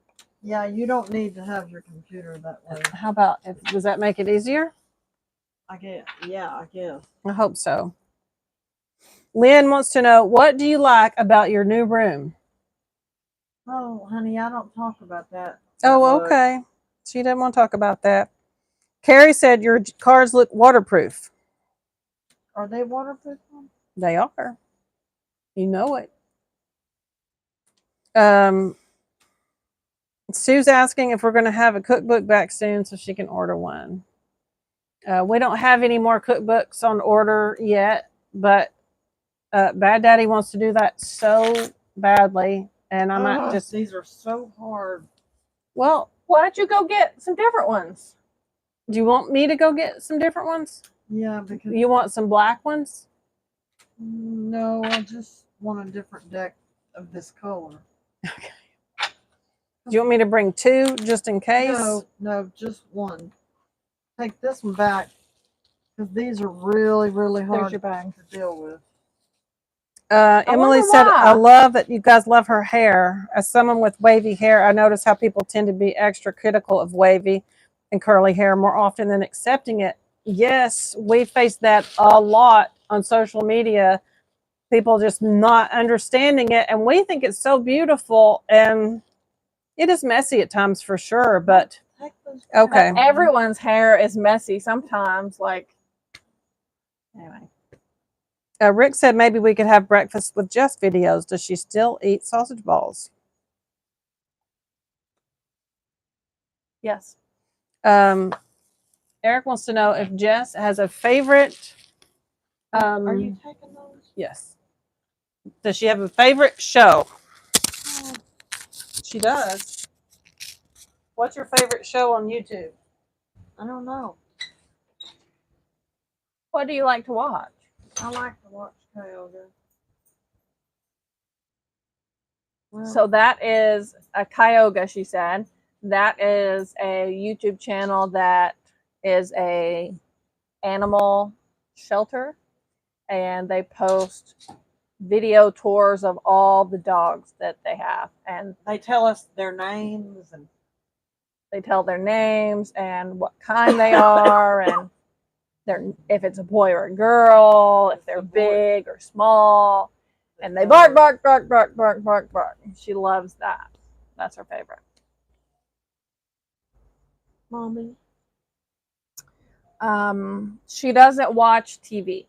Yeah, you don't need to have your computer that way. How about, does that make it easier? I guess. Yeah, I guess. I hope so. Lynn wants to know, what do you like about your new room? Oh, honey, I don't talk about that. Oh, okay. She didn't want to talk about that. Carrie said your cards look waterproof. Are they waterproof? They are. You know it. Sue's asking if we're going to have a cookbook back soon so she can order one. We don't have any more cookbooks on order yet, but Bad Daddy wants to do that so badly, and I might just. These are so hard. Well, why don't you go get some different ones? Do you want me to go get some different ones? Yeah, because you want some black ones. No, I just want a different deck of this color. Okay. Do you want me to bring two just in case? No, just one. Take this one back because these are really, really hard to deal with. Emily said, "I love that you guys love her hair. As someone with wavy hair, I notice how people tend to be extra critical of wavy and curly hair more often than accepting it." Yes, we face that a lot on social media. People just not understanding it, and we think it's so beautiful, and it is messy at times for sure. But okay, everyone's hair is messy sometimes. Like anyway. Rick said maybe we could have breakfast with Jess videos. Does she still eat sausage balls? Yes. Eric wants to know if Jess has a favorite. Are you taking those? Yes. Does she have a favorite show? She does. What's your favorite show on YouTube? I don't know. What do you like to watch? I like to watch Tyoga. Well, so that is a Tyoga, she said. That is a YouTube channel that is a animal shelter, and they post video tours of all the dogs that they have, and they tell us their names, and They tell their names and what kind they are, and if it's a boy or a girl, if they're big or small, and they bark, bark, bark, bark, bark, bark, bark. She loves that. That's her favorite. Mommy. She doesn't watch TV,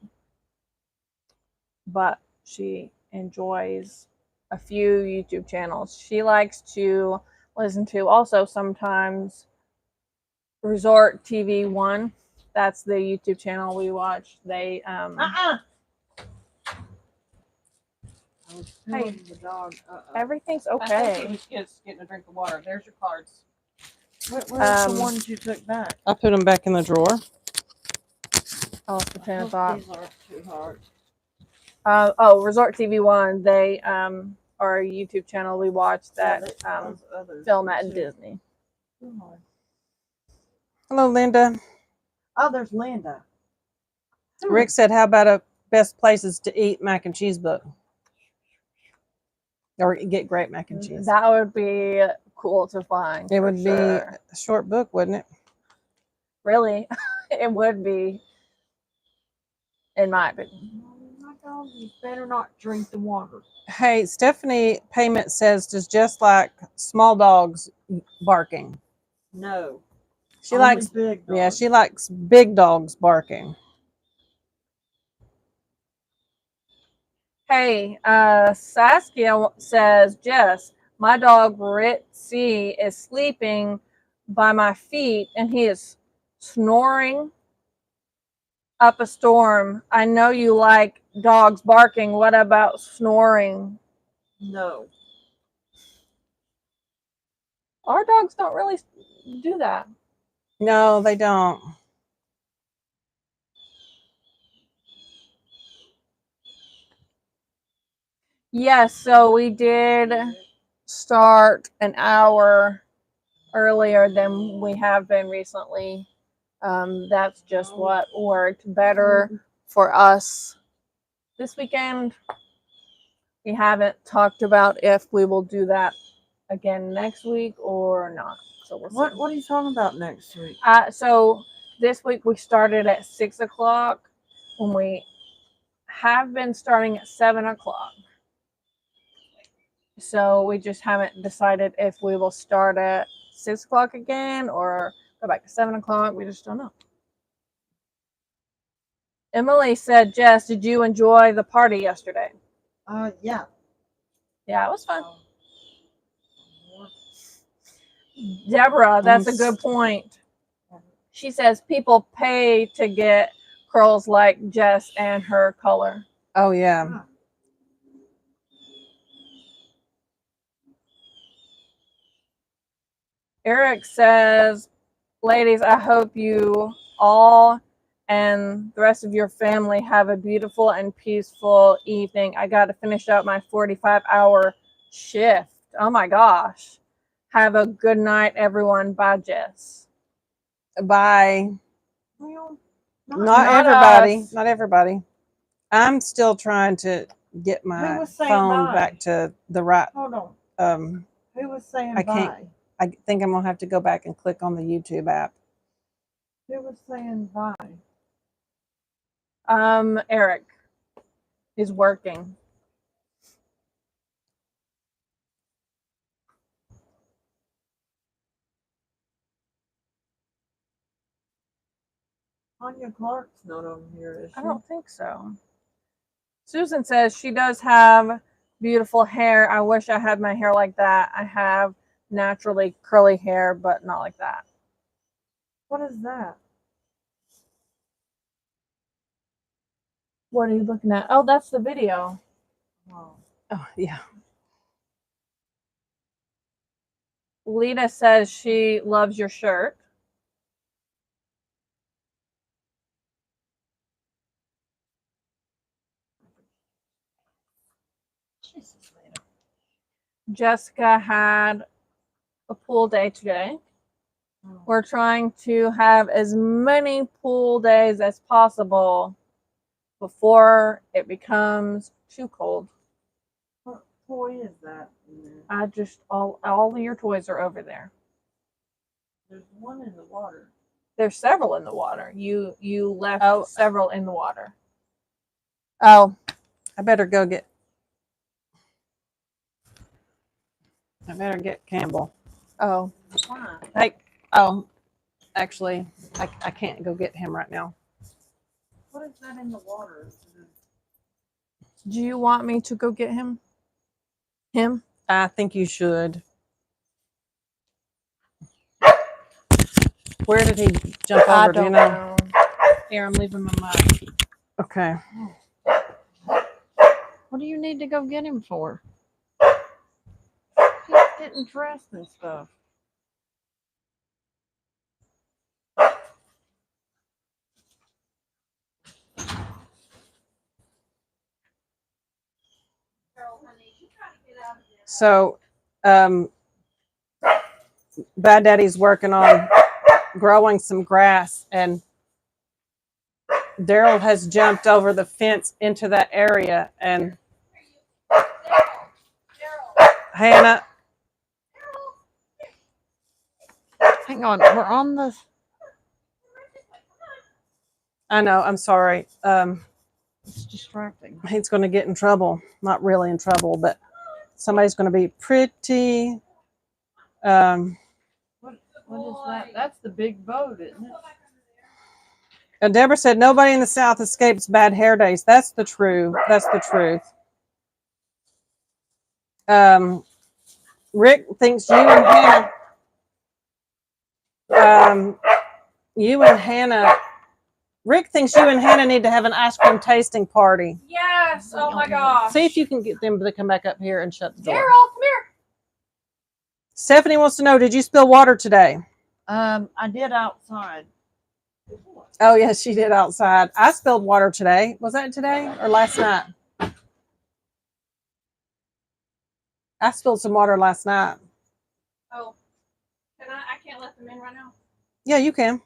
but she enjoys a few YouTube channels. She likes to listen to also sometimes Resort TV 1. That's the YouTube channel we watch. They Hey, the dog. everything's I okay. think he was just getting a drink of water. There's your cards. Where's the ones you took back? I put them back in the drawer. I lost the train of Hope thought. these aren't too hard. Resort TV 1. They are a YouTube channel we watch that film at Disney. Hello, Linda. Oh, there's Linda. Rick said, how about a best places to eat mac and cheese book? Or get great mac and cheese. That would be cool to find. It would be a short book, wouldn't it? Really, it would be, in my opinion. My dog, you better not drink the water. Hey, Stephanie Payment says, does just like small dogs barking? No. She Only likes big dogs. Yeah, she likes big dogs barking. Hey, Saskia says, Jess, my dog Ritzy is sleeping by my feet and he is snoring up a storm. I know you like dogs barking. What about snoring? No. Our dogs don't really do that. No, they don't. Yes, so we did start an hour earlier than we have been recently. That's just what worked better for us this weekend. We haven't talked about if we will do that again next week or not. So we'll see. What are you talking about next week? So this week we started at 6 o'clock when we have been starting at 7 o'clock. So we just haven't decided if we will start at 6 o'clock again or go back to 7 o'clock. We just don't know. Emily said, Jess, did you enjoy the party yesterday? Yeah. Yeah, it was fun. Deborah, that's a good point. She says people pay to get curls like Jess and her color. Oh, yeah. Eric says, ladies, I hope you all and the rest of your family have a beautiful and peaceful evening. I got to finish up my 45-hour shift. Oh my gosh. Have a good night, everyone. Bye, Jess. Bye. Well, Not everybody. us. Not everybody. I'm still trying to get my phone back to the right. Hold on. Who was saying I can't. I think I'm going to have to go back and click on the YouTube app. Who was saying bye? Eric is working. Anya Clark's not on here, is she? I don't think so. Susan says she does have beautiful hair. I wish I had my hair like that. I have naturally curly hair, but not like that. What is that? What are you looking at? Oh, that's the video. Oh. Oh, yeah. Lita says she loves your shirt. Jesus, Lita. Jessica had a pool day today. We're trying to have as many pool days as possible before it becomes too cold. What toy is that? I just all of your toys are over there. There's one in the water. There's several in the water. You left several in the water. Oh, I better get Campbell. Oh. Why? Hey, oh, actually, I can't go get him right now. What is that in the water? Do you want me to go get him? Him? I think you should. Where did he jump over? Do you know? Here, I'm leaving my mic. Okay. What do you need to go get him for? He's getting dressed and stuff. So, Bad Daddy's working on growing some grass, and Daryl has jumped over the fence into that area. And Hannah, Hang on, we're on the. I know, I'm sorry. It's distracting. He's going to get in trouble. Not really in trouble, but somebody's going to be pretty. What is that? That's the big boat, isn't it? And Deborah said, nobody in the South escapes bad hair days. That's the truth. That's the truth. Rick thinks Rick thinks you and Hannah need to have an ice cream tasting party. Yes. Oh my gosh. See if you can get them to come back up here and shut the door. Daryl, come here. Stephanie wants to know, did you spill water today? I did outside. Oh, yes, she did outside. I spilled water today. Was that today or last night? I spilled some water last night. Oh, I can't let them in right now. Yeah, you can.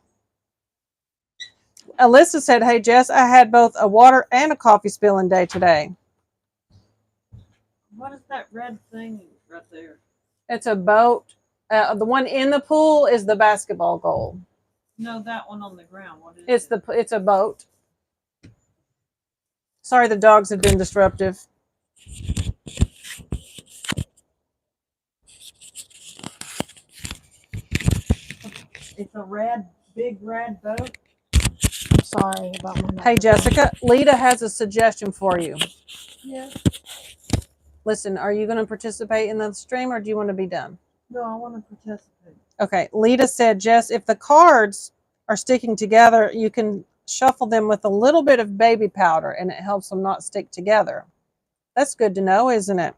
Alyssa said, hey, Jess, I had both a water and a coffee spilling day today. What is that red thing right there? It's a boat. The one in the pool is the basketball goal. No, that one on the ground. What is it? It's a boat. Sorry, the dogs have been disruptive. It's a big red boat. I'm sorry about my. Hey, Jessica, Lita has a suggestion for you. Yeah. Listen, are you going to participate in the stream or do you want to be done? No, I want to participate. Okay. Lita said, Jess, if the cards are sticking together, you can shuffle them with a little bit of baby powder and it helps them not stick together. That's good to know, isn't it?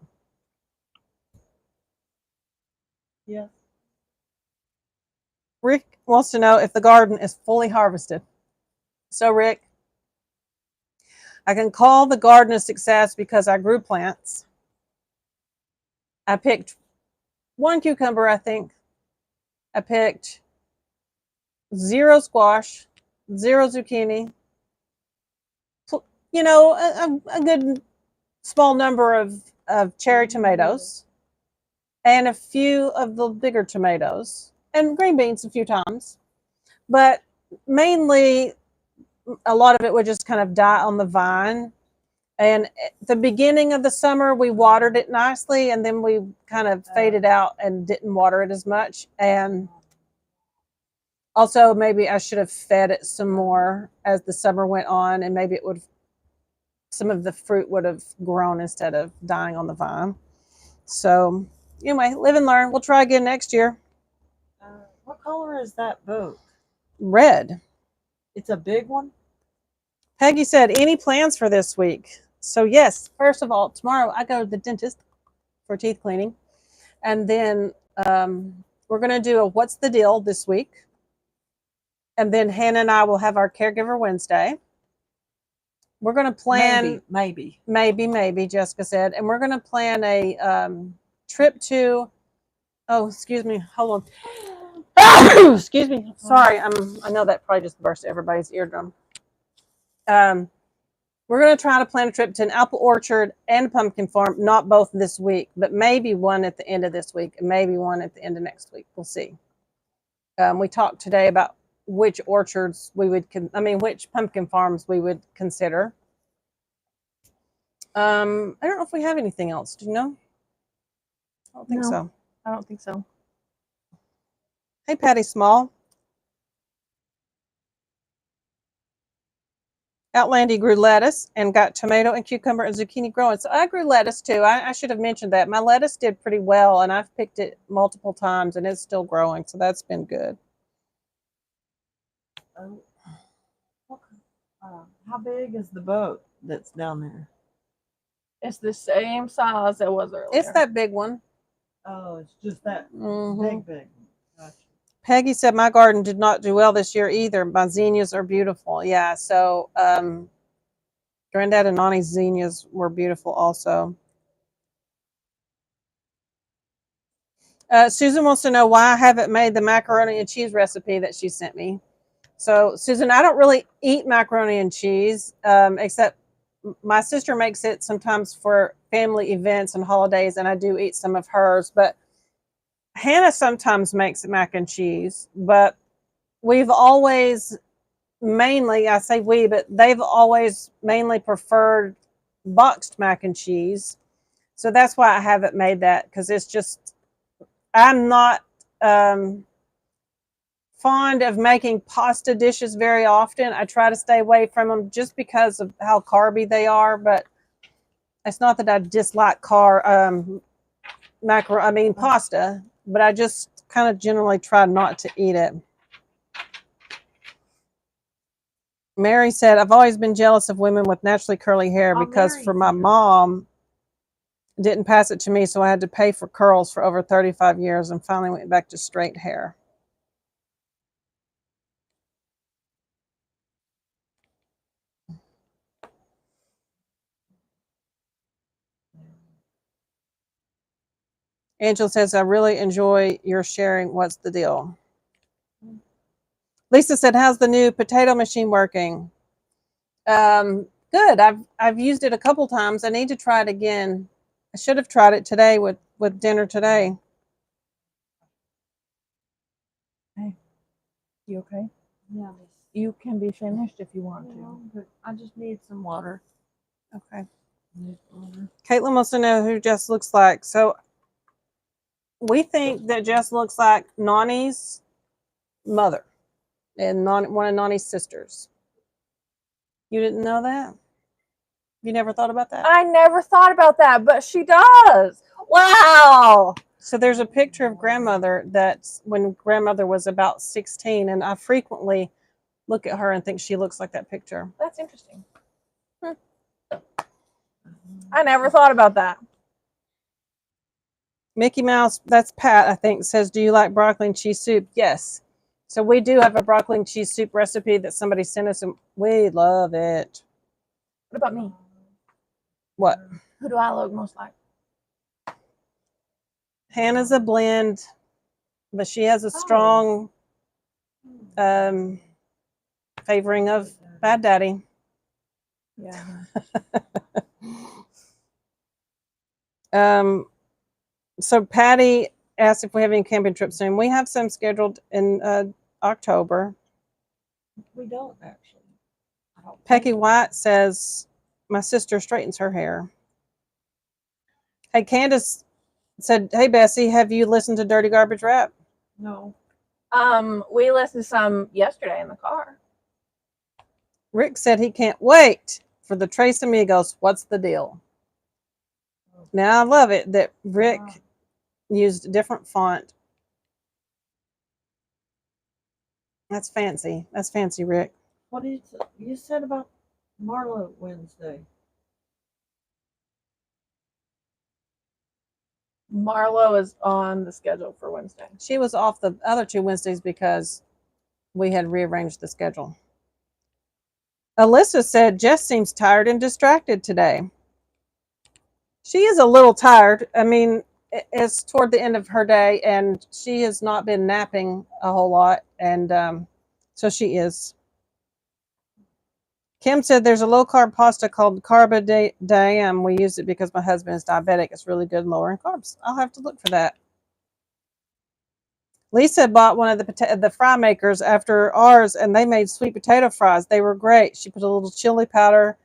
Yeah. Rick wants to know if the garden is fully harvested. So, Rick, I can call the garden a success because I grew plants. I picked one cucumber, I think. I picked 0 squash, 0 zucchini. You know, a good small number of cherry tomatoes and a few of the bigger tomatoes and green beans a few times. But mainly, a lot of it would just kind of die on the vine. And at the beginning of the summer, we watered it nicely, and then we kind of faded out and didn't water it as much. And also, maybe I should have fed it some more as the summer went on, and maybe some of the fruit would have grown instead of dying on the vine. So anyway, live and learn. We'll try again next year. What color is that boat? Red. It's a big one? Peggy said, any plans for this week? So yes, first of all, tomorrow I go to the dentist for teeth cleaning. And then we're going to do a what's the deal this week. And then Hannah and I will have our caregiver Wednesday. We're going to plan. Maybe, Jessica said. And we're going to plan a trip to, oh, excuse me. Hold on. Excuse me. Sorry. I know that probably just burst everybody's eardrum. We're going to try to plan a trip to an apple orchard and a pumpkin farm, not both this week, but maybe one at the end of this week and maybe one at the end of next week. We'll see. We talked today about which orchards we would, which pumpkin farms we would consider. I don't know if we have anything else. Do you know? I don't think No. so. I don't think so. Hey, Patty Small. Outlandy grew lettuce and got tomato and cucumber and zucchini growing. So I grew lettuce too. I should have mentioned that. My lettuce did pretty well, and I've picked it multiple times, and it's still growing. So that's been good. How big is the boat that's down there? It's the same size it was earlier. It's that big one. Oh, it's just that Mhm. big. Gotcha. Peggy said my garden did not do well this year either. My zinnias are beautiful. Yeah, so Granddad and Nani's zinnias were beautiful also. Susan wants to know why I haven't made the macaroni and cheese recipe that she sent me. So, Susan, I don't really eat macaroni and cheese, except my sister makes it sometimes for family events and holidays, and I do eat some of hers. But Hannah sometimes makes mac and cheese, but we've always mainly, I say we, but they've always mainly preferred boxed mac and cheese. So that's why I haven't made that, because it's just, I'm not fond of making pasta dishes very often. I try to stay away from them just because of how carby they are, but it's not that I dislike pasta, but I just kind of generally try not to eat it. Mary said, I've always been jealous of women with naturally curly hair because for my mom didn't pass it to me, so I had to pay for curls for over 35 years and finally went back to straight hair. Angela says, I really enjoy your sharing. What's the deal? Lisa said, how's the new potato machine working? Good. I've used it a couple times. I need to try it again. I should have tried it today with dinner today. Hey, you okay? Yeah. You can be finished if you want to. But I just need some water. Okay. Caitlin wants to know who Jess looks like. So we think that Jess looks like Nani's mother and one of Nani's sisters. You didn't know that? You never thought about that? I never thought about that, but she does. Wow. So there's a picture of grandmother that's when grandmother was about 16, and I frequently look at her and think she looks like that picture. That's interesting. I never thought about that. Mickey Mouse, that's Pat, I think, says, do you like broccoli and cheese soup? Yes. So we do have a broccoli and cheese soup recipe that somebody sent us, and we love it. What about me? What? Who do I look most like? Hannah's a blend, but she has a strong favoring of Bad Daddy. Yeah. So Patty asked if we have any camping trips soon. We have some scheduled in October. We don't actually. Pecky White says, my sister straightens her hair. Hey, Candace said, hey, Bessie, have you listened to Dirty Garbage Rap? No. We listened to some yesterday in the car. Rick said he can't wait for the Tres Amigos. What's the deal? Now, I love it that Rick used a different font. That's fancy. That's fancy, Rick. What did you said about Marla Wednesday? Marlo is on the schedule for Wednesday. She was off the other 2 Wednesdays because we had rearranged the schedule. Alyssa said, Jess seems tired and distracted today. She is a little tired. I mean, it's toward the end of her day, and she has not been napping a whole lot, and so she is. Kim said there's a low-carb pasta called Carba Diem. We use it because my husband is diabetic. It's really good in lowering carbs. I'll have to look for that. Lisa bought one of the fry makers after ours, and they made sweet potato fries. They were great. She put a little chili powder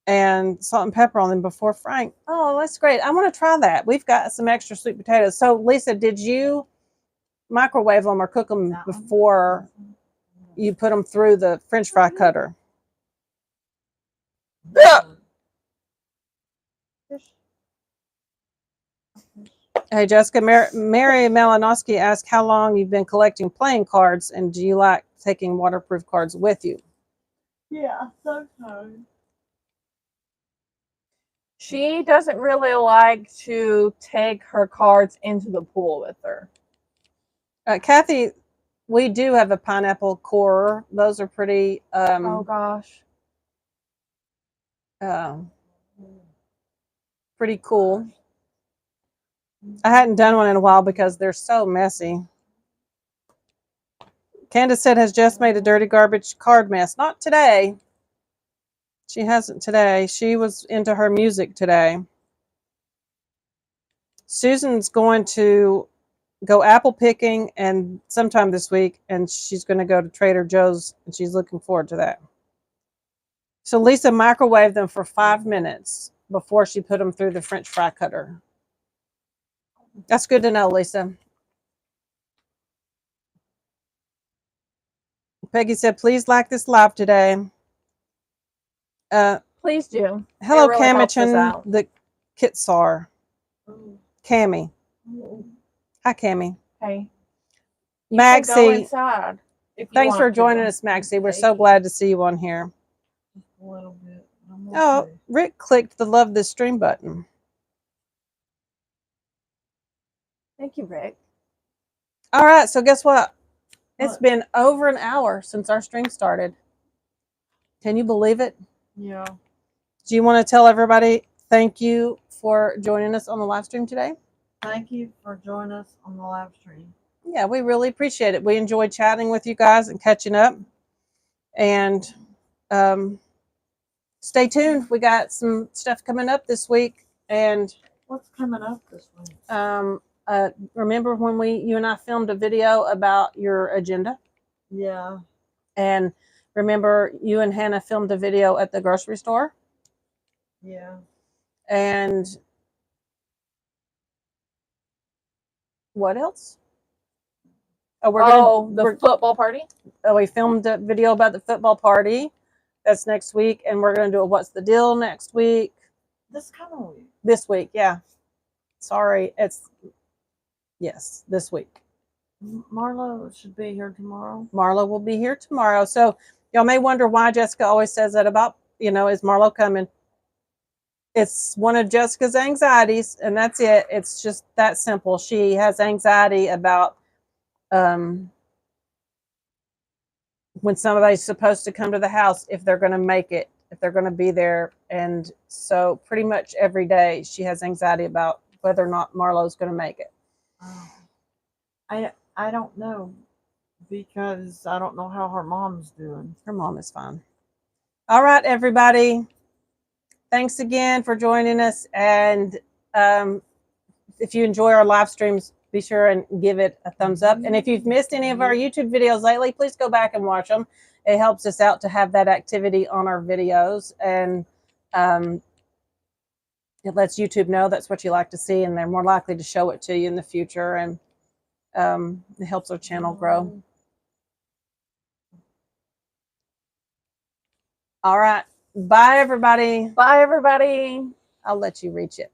and salt and pepper on them before frying. Oh, that's great. I want to try that. We've got some extra sweet potatoes. So, Lisa, did you microwave them or cook them before you put them through the French fry cutter? Yeah. Hey, Jessica, Mary Malinowski asked how long you've been collecting playing cards, and do you like taking waterproof cards with you? Yeah, sometimes. She doesn't really like to take her cards into the pool with her. Kathy, we do have a pineapple core. Those are pretty. Oh gosh. Pretty cool. I hadn't done one in a while because they're so messy. Candace said has just made a dirty garbage card mess. Not today. She hasn't today. She was into her music today. Susan's going to go apple picking and sometime this week, and she's going to go to Trader Joe's, and she's looking forward to that. So Lisa microwaved them for 5 minutes before she put them through the French fry cutter. That's good to know, Lisa. Peggy said, please like this live today. Please do. Hello, really Camichin, the Kitsar. Cammy. Hi, Cammy. Hey. Maxie. Inside Thanks for joining us, Maxie. We're so glad to see you on here. Just a little bit. Oh, Rick clicked the love this stream button. Thank you, Rick. All right, so guess what? It's been over an hour since our stream started. Can you believe it? Yeah. Do you want to tell everybody thank you for joining us on the live stream today? Thank you for joining us on the live stream. Yeah, we really appreciate it. We enjoyed chatting with you guys and catching up. And stay tuned. We got some stuff coming up this week. And what's coming up this week? Remember when you and I filmed a video about your agenda? Yeah. And remember you and Hannah filmed a video at the grocery store? Yeah. And what else? Oh, the football party? We filmed a video about the football party. That's next week. And we're going to do a What's the Deal next week. This coming week? This week, yeah. Sorry, yes, this week. Marlo should be here tomorrow. Marlo will be here tomorrow. So y'all may wonder why Jessica always says that about, is Marlo coming? It's one of Jessica's anxieties, and that's it. It's just that simple. She has anxiety about when somebody's supposed to come to the house, if they're going to make it, if they're going to be there. And so pretty much every day she has anxiety about whether or not Marlo's going to make it. I don't know, because I don't know how her mom's doing. Her mom is fine. All right, everybody. Thanks again for joining us. And if you enjoy our live streams, be sure and give it a thumbs up. And if you've missed any of our YouTube videos lately, please go back and watch them. It helps us out to have that activity on our videos. And it lets YouTube know that's what you like to see, and they're more likely to show it to you in the future. And it helps our channel grow. All right. Bye, everybody. Bye, everybody. I'll let you reach it.